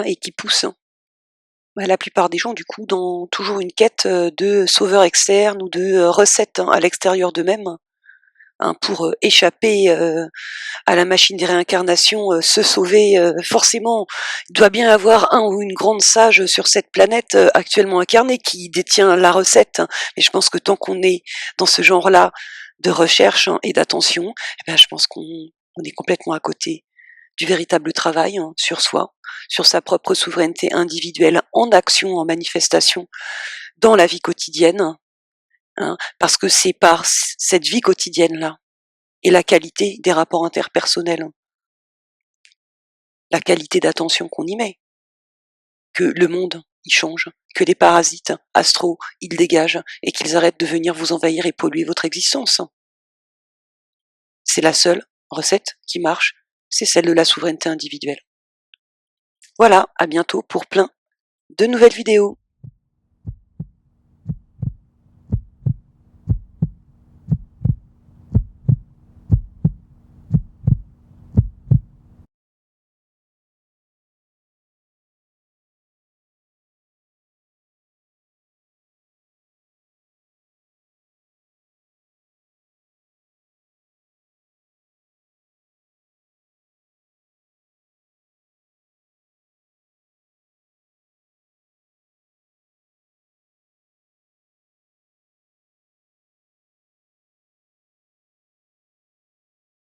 et qui pousse la plupart des gens, du coup, dans toujours une quête de sauveur externe ou de recettes à l'extérieur d'eux-mêmes, pour échapper à la machine des réincarnations, se sauver. Forcément, il doit bien y avoir un ou une grande sage sur cette planète actuellement incarnée qui détient la recette. Mais je pense que tant qu'on est dans ce genre-là de recherche et d'attention, je pense qu'on est complètement à côté du véritable travail sur soi, sur sa propre souveraineté individuelle en action, en manifestation dans la vie quotidienne, parce que c'est par cette vie quotidienne-là et la qualité des rapports interpersonnels, la qualité d'attention qu'on y met, que le monde y change, que les parasites astraux ils dégagent et qu'ils arrêtent de venir vous envahir et polluer votre existence. C'est la seule recette qui marche, c'est celle de la souveraineté individuelle. Voilà, à bientôt pour plein de nouvelles vidéos.